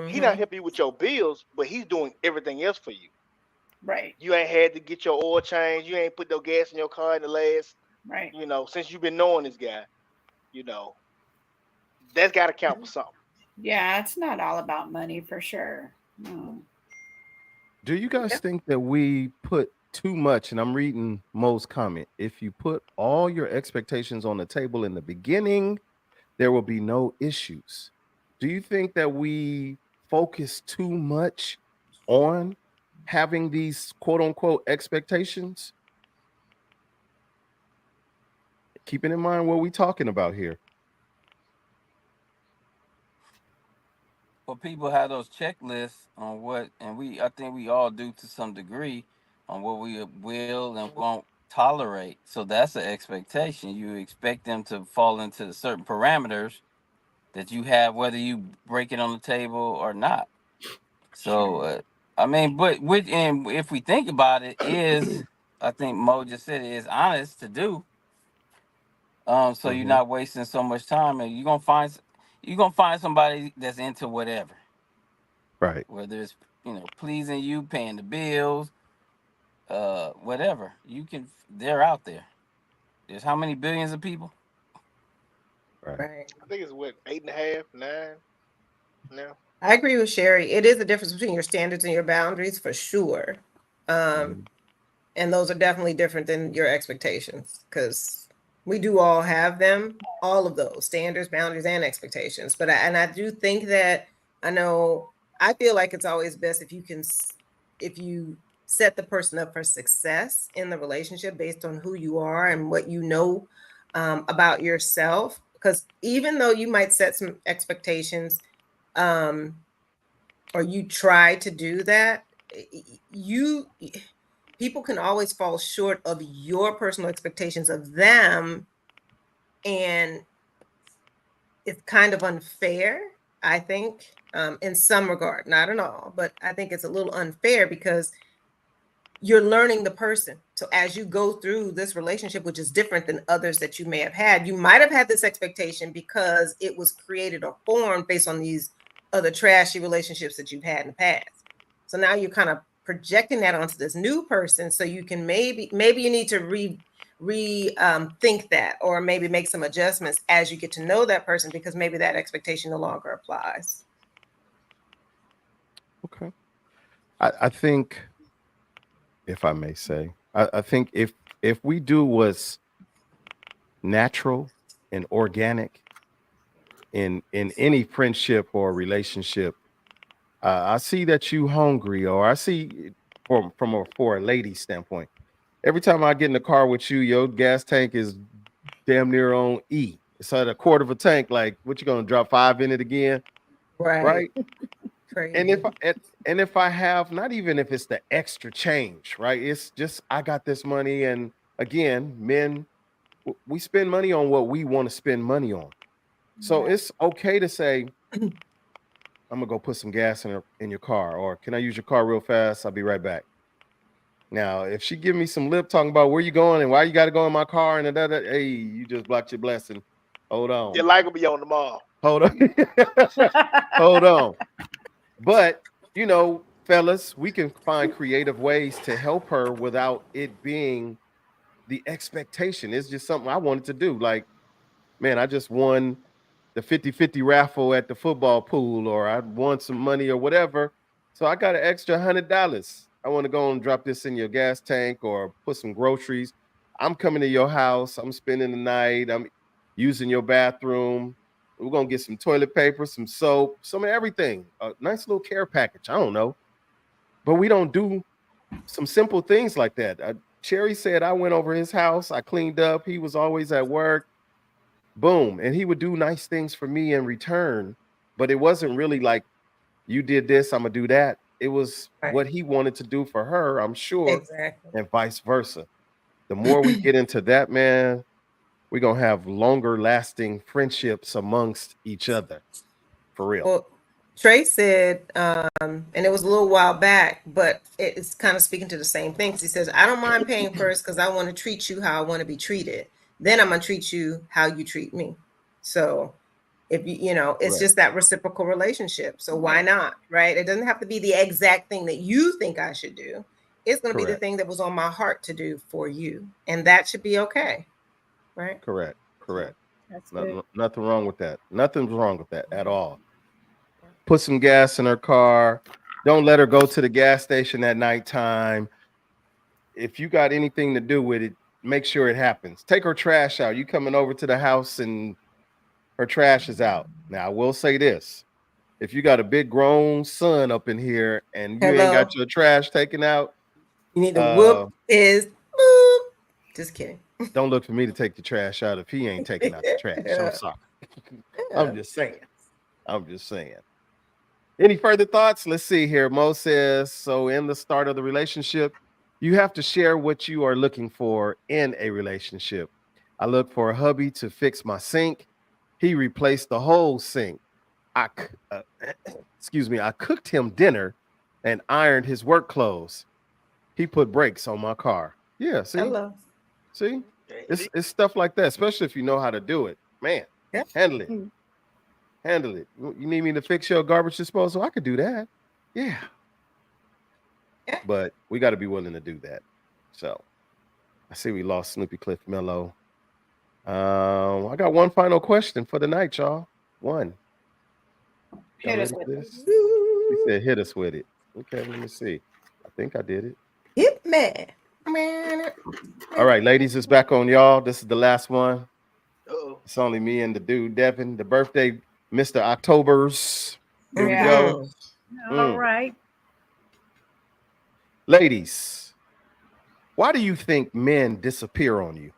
He not Mm-hmm. helping you with your bills, but he's doing everything else for you. Right. You ain't had to get your oil changed. You ain't put no gas in your car in the last, Right. since you've been knowing this guy. You know, that's got to count for something. Yeah, it's not all about money for sure. No. Do you guys Yep. think that we put too much? And I'm reading Mo's comment. If you put all your expectations on the table in the beginning, there will be no issues. Do you think that we focus too much on having these quote unquote expectations? Keeping in mind what we talking about here. Well, people have those checklists on what, and I think we all do to some degree, on what we will and won't tolerate. So that's an expectation. You expect them to fall into the certain parameters that you have, whether you break it on the table or not. So, Sure. I mean, but and if we think about it, I think Mo just said it is honest to do. So you're Mhm. not wasting so much time, and you're gonna find somebody that's into whatever, Right. whether it's pleasing you, paying the bills, whatever. They're out there. There's how many billions of people? Right. Right. I think it's what 8.5, 9 now. I agree with Sherry. It is a difference between your standards and your boundaries for sure. Mhm. And those are definitely different than your expectations because we do all have them, all of those standards, boundaries, and expectations. But I do think that I feel like it's always best if you set the person up for success in the relationship based on who you are and what you know about yourself. Because even though you might set some expectations, um, or you try to do that, you people can always fall short of your personal expectations of them, and it's kind of unfair, I think, in some regard, not in all, but I think it's a little unfair because you're learning the person. So as you go through this relationship, which is different than others that you may have had, you might have had this expectation because it was created or formed based on these other trashy relationships that you've had in the past. So now you're kind of projecting that onto this new person. So you can maybe you need to think that, or maybe make some adjustments as you get to know that person because maybe that expectation no longer applies. Okay. I think, if I may say, I think if we do what's natural and organic in any friendship or relationship, I see that you hungry, or I see for a lady standpoint. Every time I get in the car with you, your gas tank is damn near on E. It's at a quarter of a tank. Like, what you gonna drop 5 in it again, Right. right? Crazy. And if I have, not even if it's the extra change, right? It's just I got this money, and again, men, we spend money on what we want to spend money on. So Right. it's okay to say, I'm gonna go put some gas in your car, or can I use your car real fast? I'll be right back. Now, if she give me some lip talking about where you going and why you got to go in my car and hey, you just blocked your blessing. Hold on. Your light will be on tomorrow. Hold on. Hold on. But, you know, fellas, we can find creative ways to help her without it being the expectation. It's just something I wanted to do. Like, man, I just won the 50-50 raffle at the football pool, or I won some money or whatever. So I got an extra $100. I want to go and drop this in your gas tank or put some groceries. I'm coming to your house. I'm spending the night. I'm using your bathroom. We're going to get some toilet paper, some soap, some of everything. A nice little care package. I don't know. But we don't do some simple things like that. Cherry said I went over his house. I cleaned up. He was always at work. Boom. And he would do nice things for me in return. But it wasn't really like, you did this, I'm going to do that. It was what he wanted to do for her, I'm sure. Exactly. And vice versa. The more we get into that, man, we're going to have longer lasting friendships amongst each other. For real. Well, Trey said, and it was a little while back, but it's kind of speaking to the same things. He says, I don't mind paying first because I want to treat you how I want to be treated. Then I'm going to treat you how you treat me. So if you know, it's just that reciprocal relationship. So why not? Right. It doesn't have to be the exact thing that you think I should do. It's going to be the thing that was on my heart to do for you. And that should be okay. Right. Correct. That's nothing wrong with that. Nothing's wrong with that at all. Put some gas in her car. Don't let her go to the gas station at nighttime. If you got anything to do with it, make sure it happens. Take her trash out. You coming over to the house and her trash is out. Now, I will say this. If you got a big grown son up in here and you ain't got your trash taken out, you need to whoop his boop. Just kidding. Don't look for me to take the trash out if he ain't taking out the trash. I'm sorry. I'm just saying. Any further thoughts? Let's see here. Mo says, so in the start of the relationship, you have to share what you are looking for in a relationship. I look for a hubby to fix my sink. He replaced the whole sink. I cooked him dinner and ironed his work clothes. He put brakes on my car. Yeah, see? Hello. See? It's stuff like that, especially if you know how to do it. Man, handle it. Handle it. You need me to fix your garbage disposal? I could do that. Yeah. But we got to be willing to do that. So I see we lost Snoopy Cliff Mello. I got one final question for the night, y'all. One. Hit us with it. He said, hit us with it. Okay, let me see. I think I did it. Hit me. All right, ladies, it's back on y'all. This is the last one. Uh-oh. It's only me and the dude, Devin, the birthday, Mr. Octobers. Here we go. All right. Ladies, why do you think men disappear on you?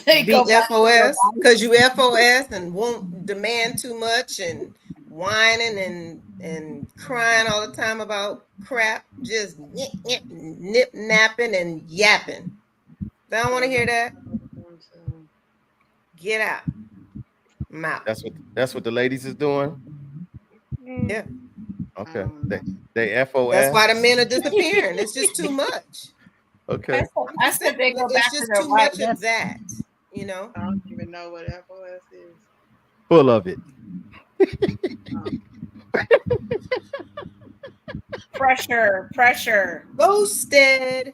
They go back to their FOS because you FOS and won't demand too much and whining and crying all the time about crap, just nip napping and yapping. They don't want to hear that. Get out. Mouth. That's what the ladies is doing. Yeah. Okay. They FOS. That's why the men are disappearing. It's just too much. Okay. I said they go back It's to just their too wife. much of that, you know. I don't even know what FOS is. Full of it. Pressure. Ghosted.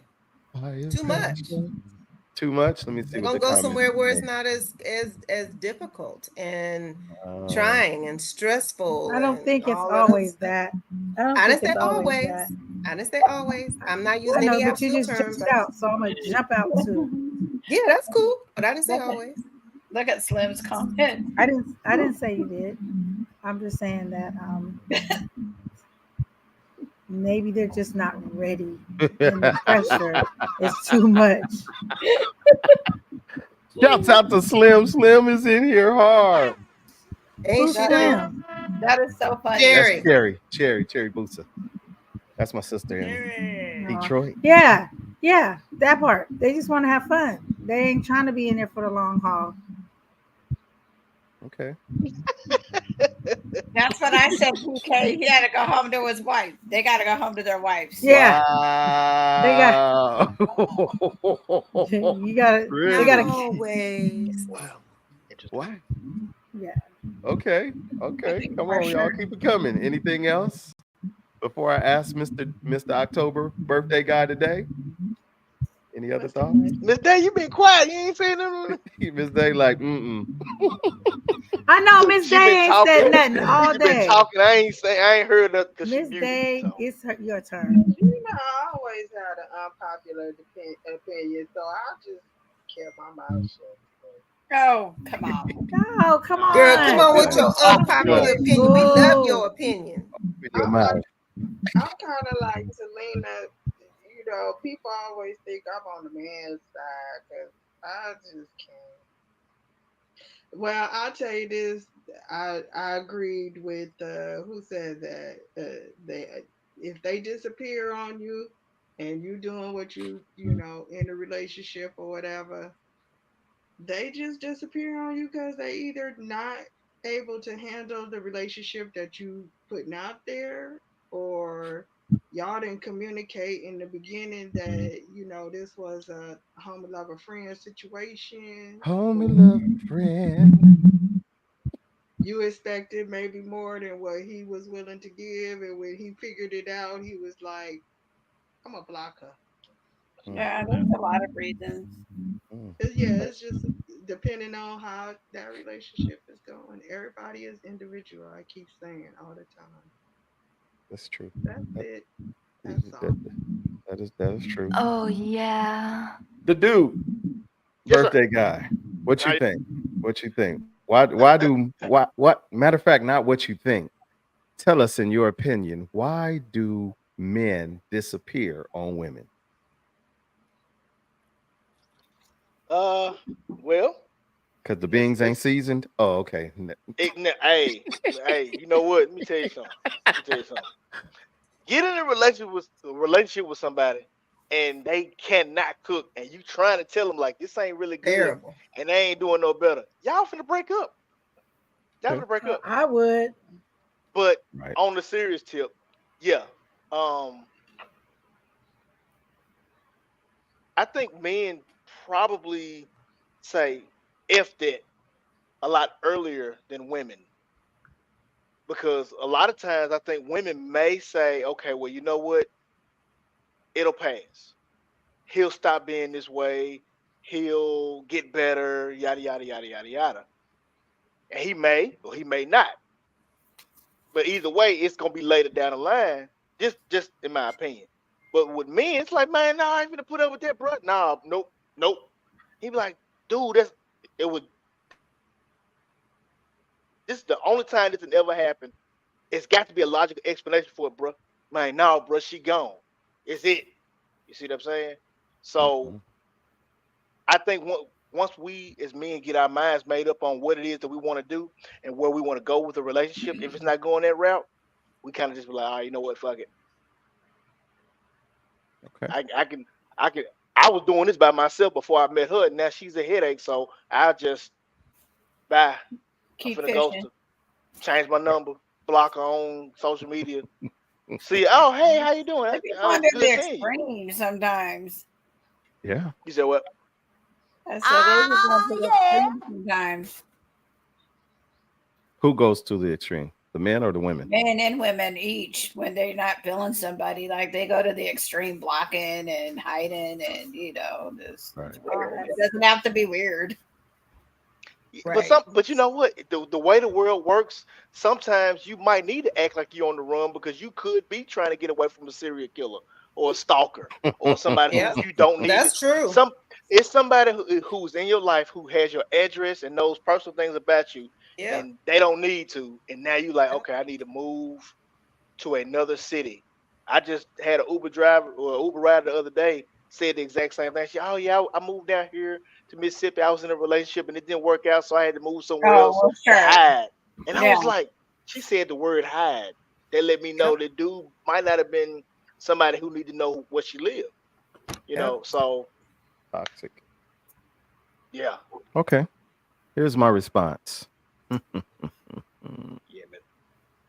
Too much. Too much. Let me see. We're gonna go somewhere where it's not as difficult and trying and stressful. I don't think it's always that. I didn't say always. I didn't say always. I'm not using any but you just terms. jumped out, so I'm gonna jump out too. Yeah, that's cool, but I didn't say always. Look at Slim's comment. I didn't say you did. I'm just saying that maybe they're just not ready. And the pressure is too much. Shouts out to Slim. Slim is in here hard. Ain't she Slim? That is so funny. Jerry. That's Cherry Boosa. That's my sister in Detroit. Yeah, yeah, that part. They just want to have fun. They ain't trying to be in there for the long haul. Okay. That's what I said, PK. He had to go home to his wife. They got to go home to their wives. Yeah, they got. Wow. You gotta. They Really? gotta. Always. Wow. Interesting. What? Yeah. Okay. I Okay. think Come for on, y'all. sure. Keep it coming. Anything else before I ask Mr. October birthday guy today? Any other What's the thoughts? Miss Day, you been quiet. You ain't saying nothing. Miss Day, like, mm-mm. I know Miss She been Day ain't said talking. nothing all She been day. talking. I ain't heard nothing because she Miss muted. Day, So it's your turn. I always had an unpopular opinion, so I just kept my mouth shut. Oh, come on. No, come Girl, come on. on Okay. with your off the unpopular dome. opinion. We love your opinion. In your I'm, mouth. I'm, I'm kind of like Selena. People always think I'm on the man's side because I just can't. Well, I'll tell you this. I agreed with who said that they if they disappear on you and you doing what in a relationship or whatever, they just disappear on you because they either not able to handle the relationship that you putting out there, or y'all didn't communicate in the beginning that this was a homie lover friend situation, Homie, love, or friend. you expected maybe more than what he was willing to give, and when he figured it out, he was like, I'm a blocker. Mm, Yeah, there's a lot of reasons. mm. Yeah, it's just depending on how that relationship is going. Everybody is individual. I keep saying all the time. That's true. That's That, it. That's that, all. that is true. Oh, yeah. The dude, Yes, sir. birthday guy. What you I, think? What you think? What matter of fact, not what you think. Tell us in your opinion, why do men disappear on women? uh, well, Because the let's beans ain't let's. seasoned? Oh, okay. Hey, you know what? Let me tell you something. Let me tell you something. Get in a relationship with somebody, and they cannot cook, and you trying to tell them like this ain't really good, Terrible. and they ain't doing no better. Y'all finna break up. Y'all Okay. finna break up. I would. But Right. on the serious tip, yeah. Um, I think men probably say F that a lot earlier than women, because a lot of times I think women may say, okay, well, you know what? It'll pass. He'll stop being this way. He'll get better, yada, yada, yada, yada, yada. And he may or he may not. But either way, it's going to be later down the line, just in my opinion. But with men, it's like, man, no, I ain't gonna put up with that, bro. Nah, nope, nope. He be like, dude, it was this is the only time this can ever happen. It's got to be a logical explanation for it, bro. Man, no, bro, she gone. It's it. You see what I'm saying? So Mhm. I think once we as men get our minds made up on what it is that we want to do and where we want to go with the relationship, if it's not going that route, we kind of just be like, all right, you know what, fuck it. Okay. I can I can I was doing this by myself before I met her, and now she's a headache. So I just bye. I'm Keep finna ghost fishing. her, change my number, block her on social media. See, oh hey, how you doing? They be going to Good the seeing you. extreme sometimes. Yeah. You said what? I said they be going to Oh, the yeah. extreme sometimes. Who goes to the extreme? The men or the women? Men and women each, when they're not feeling somebody, like they go to the extreme blocking and hiding, and just Right. it's weird. It doesn't have to be weird. Right. But you know what? The way the world works, sometimes you might need to act like you're on the run because you could be trying to get away from a serial killer or a stalker or somebody who Yep. you don't need it. That's true. It's somebody who's in your life who has your address and knows personal things about you, Yep. and they don't need to. And now you like, Yep. okay, I need to move to another city. I just had an Uber driver or Uber rider the other day said the exact same thing. She, oh yeah, I moved down here to Mississippi. I was in a relationship and it didn't work out, so I had to move somewhere Oh, else well, to sure. hide. And I Yeah. was like, she said the word hide. That let me know Yep. that dude might not have been somebody who need to know where she lived. You Yep. know, so Toxic. yeah, Okay. Here's my response. yeah, man.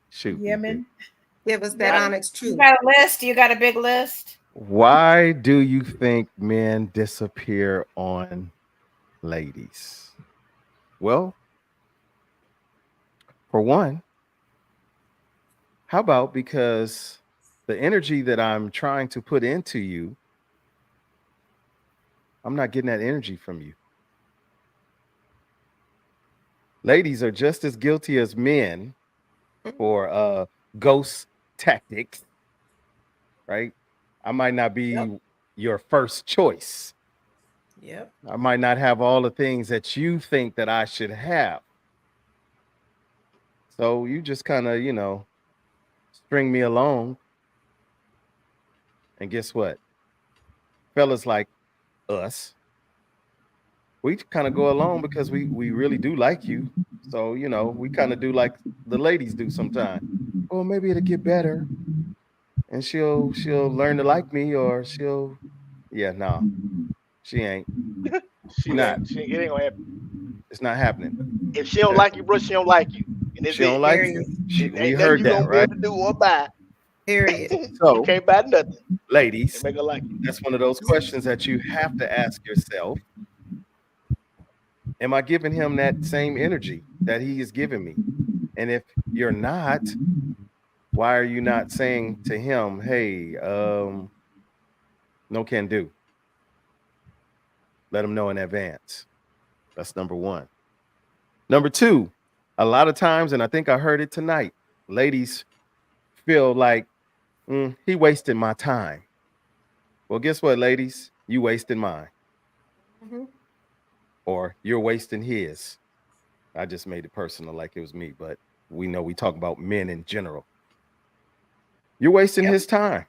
Shoot me, big. Yemen. Give us that I, Onyx You truth. got a list? You got a big list? Why do you think men disappear on ladies? Well, for one, how about because the energy that I'm trying to put into you, I'm not getting that energy from you. Ladies are just as guilty as men Mhm. for ghost tactics, right? I might not Yep. be your first choice. Yep. I might not have all the things that you think that I should have. So you just kind of, string me along. And guess what? Fellas like us, we kind of go along because we really do like you. So, we kind of do like the ladies do sometimes. Well, maybe it'll get better and she'll learn to like me or she'll yeah, no, she ain't. She not. it ain't gonna happen. It's not happening. If she don't Okay. like you, bro, she don't like you, and that's She don't it. like Period. you. We Ain't nothing heard you that, gonna be right? able to do or buy. Period. You So, can't buy nothing and ladies, make her like you. that's one of those questions that you have to ask yourself. Am I giving him that same energy that he is giving me? And if you're not, why are you not saying to him, hey, no can do? Let him know in advance. That's number one. Number two, a lot of times, and I think I heard it tonight, ladies feel like he wasted my time. Well, guess what, ladies? You wasting mine, Mhm. or you're wasting his. I just made it personal like it was me, but we know we talk about men in general. You're wasting Yep. his time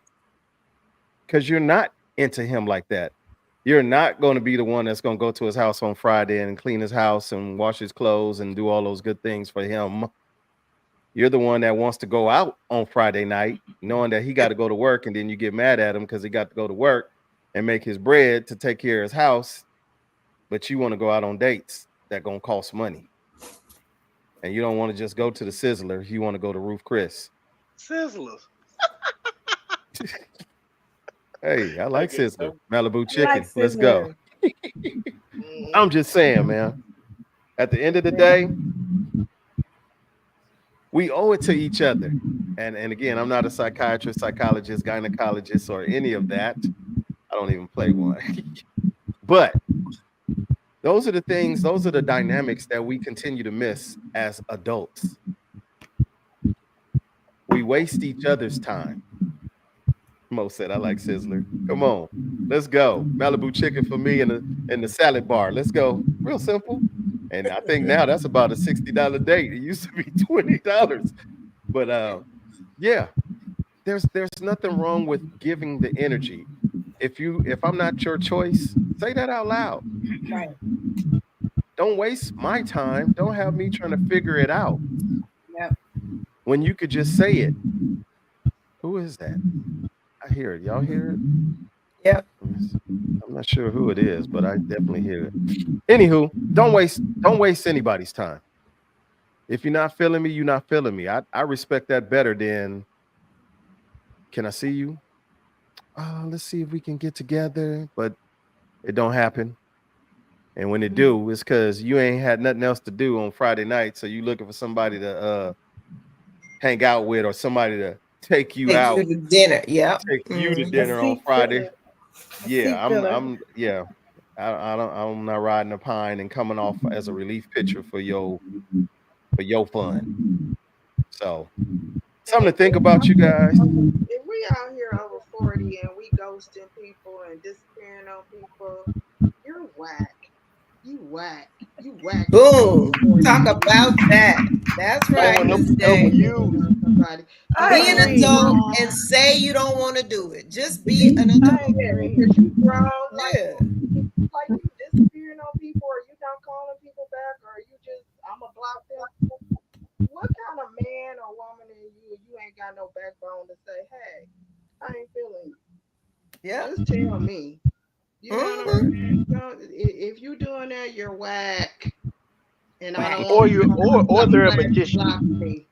because you're not into him like that. You're not going to be the one that's going to go to his house on Friday and clean his house and wash his clothes and do all those good things for him. You're the one that wants to go out on Friday night, knowing that he got to Yep. go to work, and then you get mad at him because he got to go to work and make his bread to take care of his house. But you want to go out on dates that gonna cost money, and you don't want to just go to the Sizzler. You want to go to Roof Chris. Sizzlers. Hey, I I like get Sizzler, Malibu I like chicken. Let's go. Sizzler. hmm I'm just saying, man. At the end of the Yeah. day, we owe it to each other. And again, I'm not a psychiatrist, psychologist, gynecologist, or any of that. I don't even play one. But those are the things, those are the dynamics that we continue to miss as adults. We waste each other's time. Mo said, I like Sizzler. Come on. Let's go. Malibu chicken for me in the salad bar. Let's go. Real simple. And I think now that's about a $60 date. It used to be $20. But yeah, there's nothing wrong with giving the energy. If I'm not your choice, say that out loud. Right. Don't waste my time. Don't have me trying to figure it out Yep. when you could just say it. Who is that? I hear it. Y'all hear it? Yep. I'm not sure who it is, but I definitely hear it. Anywho, don't waste anybody's time. If you're not feeling me, you're not feeling me. I respect that better than can I see you? Let's see if we can get together, but it don't happen. And when it do, it's because you ain't had nothing else to do on Friday night. So you looking for somebody to hang out with or somebody to take you Take you out, to dinner. Yep. take you to A dinner on seat Friday. filler. A Yeah, seat I'm filler. I'm yeah. I'm not riding a pine and coming off as a relief pitcher for your fun. So And something to think about, you guys. if we out here over 40 and we ghosting people and disappearing on people, you're whack. You whack. You whack if you over Boom. 40 Talk and you about that. That's right, Miss J. overused. on somebody. I Be an Because you agree. adult grown. and say you don't want to do it. Just be Be, an I adult. yeah, agree. because you grown. Yeah. Like you disappearing on people or you not calling people back or you just, I'm going to block them. What kind of man or just tell me. You know what I'm saying? If you doing that, you're whack. And I don't Or want you to or they're a flag magician. block me.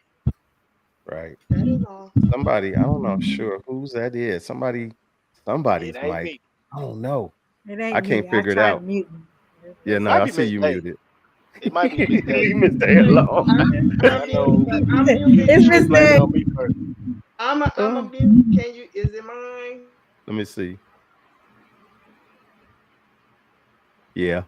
Right. That is all. Somebody, I don't know sure whose that is. It Somebody's ain't mic. me. I don't know. It I ain't can't me. I figure it tried out. muting. Yeah, It no, might I be see Miss you Day. muted. It might be Miss Day. You missed that Look, hello. I know but I'm It's she muted. was Miss blaming Day. on me first. I'm a Uh, mute. Can you? Is it mine? let me see. Yeah.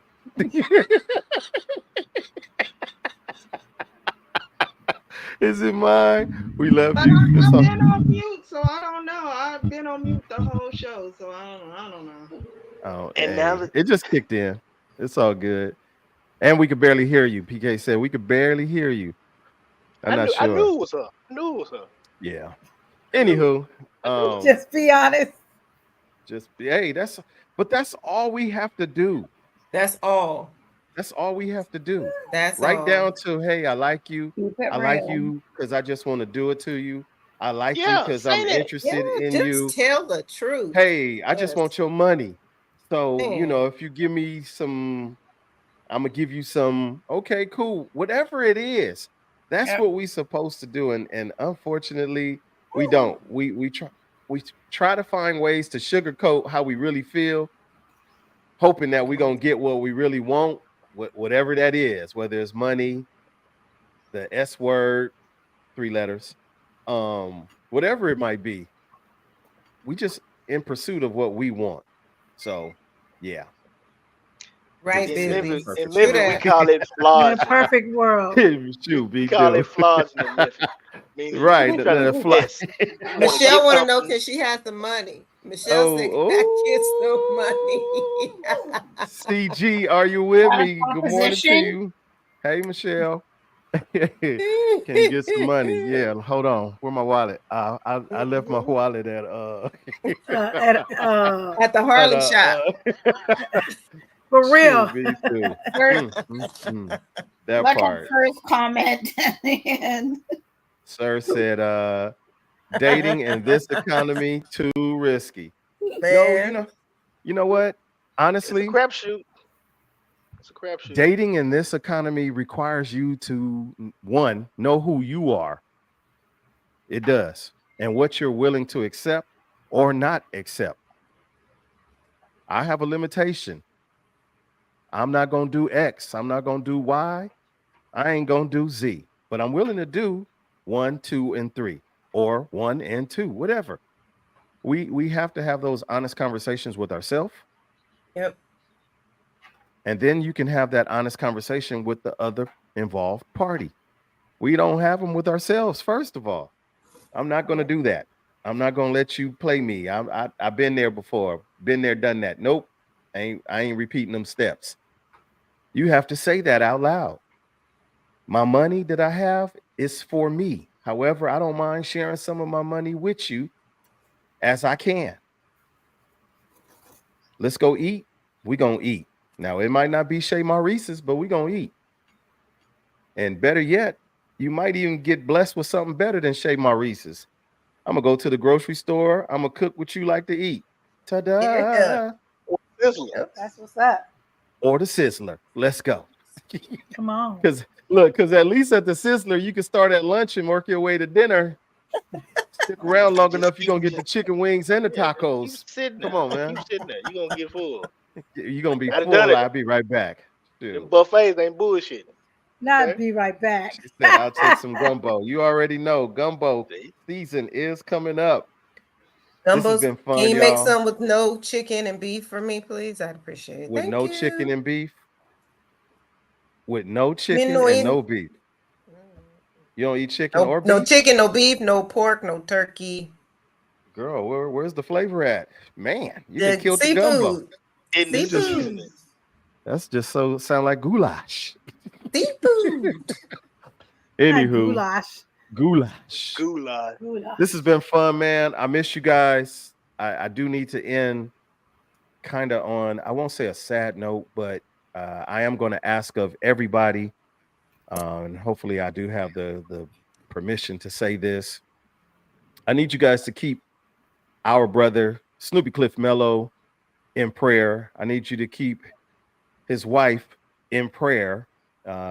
Is it mine? We love But you. It's I've all. been on mute, so I don't know. I've been on mute the whole show, so I don't know. Oh, And now hey, that it just kicked in. It's all good. And we could barely hear you. PK said we could barely hear you. I'm not I sure. knew it was her. I knew it was her. Yeah. I knew it. Anywho, I knew it. Just be honest. hey, that's all we have to do. That's all. That's all we have to do. That's Right all. down to, hey, I like you. Keep it I like real. you because I just want to do it to you. I like you Yeah, because say I'm that. Yeah, interested in just you. tell the truth. Hey, I just Yes. want your money. So, Man. if you give me some, I'm gonna give you some, okay, cool. Whatever it is, that's Yep. what we supposed to do. And unfortunately, we don't. We try to find ways to sugarcoat how we really feel, hoping that we're gonna get what we really want, whatever that is, whether it's money, the S word, 3 letters, whatever it might be. We just in pursuit of what we want. So yeah, this Right, is a busy. In perfect True Memphis storm. we that. call it In a flodging. perfect world. Shoot, We be call do. it flodging in Memphis. Meaning Right, you trying to the fly. finesse. You want to Michelle get want to know something. can she have the money. Michelle said, Oh, "Can I get some money?" CG, are you with Got a me? Good morning to proposition? you. Hey, Michelle. Can you get some money? Yeah, hold on. Where my wallet? I left my wallet at At, At the at Harley shop. for real. shoot, me too. First, That look at part. first comment and Sir said dating in this economy too risky. No, Man. you know what? It's a Honestly, crapshoot. It's a crapshoot. dating in this economy requires you to one, know who you are. It does. And what you're willing to accept or not accept. I have a limitation. I'm not going to do X. I'm not going to do Y. I ain't going to do Z. But I'm willing to do 1, 2, and 3, or 1 and 2, whatever. We have to have those honest conversations with ourselves. Yep. And then you can have that honest conversation with the other involved party. We don't have them with ourselves, first of all. I'm not going to do that. I'm not going to let you play me. I've been there before, been there, done that. Nope. I ain't repeating them steps. You have to say that out loud. My money that I have is for me. However, I don't mind sharing some of my money with you as I can. Let's go eat. We going to eat. Now, it might not be Chez Maurice's, but we going to eat. And better yet, you might even get blessed with something better than Chez Maurice's. I'm gonna go to the grocery store. I'm gonna cook what you like to eat. Yeah. Ta-da! Sizzler. Yep. That's what's up. Or the Sizzler. Let's go. Come on. Because at least at the Sizzler, you can start at lunch and work your way to dinner. Stick around long Just enough, you're gonna get the chicken wings and the keep tacos. sitting Come there. on, man. Keep sitting there. You're gonna get full. You're gonna be I done done full. it. I'll be right back. Them Dude. buffets ain't bullshit. Not Okay. be right back. She said, I'll take some gumbo. You already know gumbo See? season is coming up. This has Gumbos, been can fun, you make y'all. some with no chicken and beef for me, please? I'd appreciate it. With Thank no you. chicken and beef. With no chicken no, and no beef. You don't eat chicken or beef? no chicken, no beef, no pork, no turkey. Girl, where's the flavor at? Man, you done The killed the gumbo. seafood. In the You just seasoning. that's just so sound like goulash. Seafood. Not Anywho, goulash. goulash. Goulash. Goulash. This has been fun, man. I miss you guys. I do need to end kind of on, I won't say a sad note, but I am going to ask of everybody, and hopefully I do have the permission to say this. I need you guys to keep our brother Snoopy Cliff Mello in prayer. I need you to keep his wife in prayer.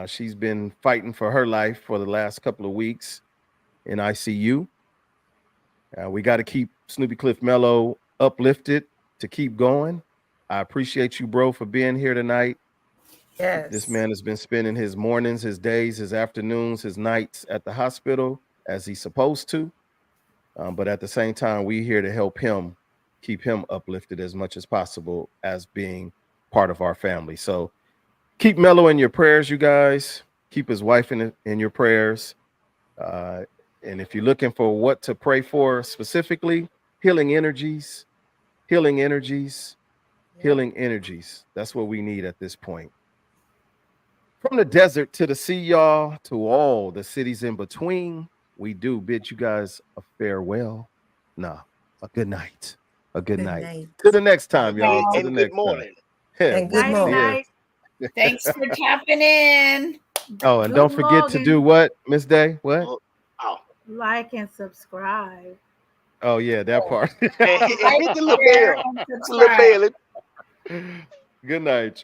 She's been fighting for her life for the last couple of weeks in ICU. We got to keep Snoopy Cliff Mello uplifted to keep going. I appreciate you, bro, for being here tonight. Yes. This man has been spending his mornings, his days, his afternoons, his nights at the hospital as he's supposed to. But at the same time, we're here to help him keep him uplifted as much as possible as being part of our family. So keep Mello in your prayers, you guys. Keep his wife in your prayers. And if you're looking for what to pray for specifically, healing energies, healing energies, healing energies. That's what we need at this point. From the desert to the sea, y'all, to all the cities in between, we do bid you guys a farewell. Nah, a good night. A good night. To the next time, y'all. To the And good next morning. time. Yeah, And good Night, morning. night. Thanks for tapping in. Oh, and Good don't forget to do morning. what, Miss Day? What? Oh. Like and subscribe. Oh, yeah, that part. And hit the little Share bell. and The little subscribe. bell. Good night.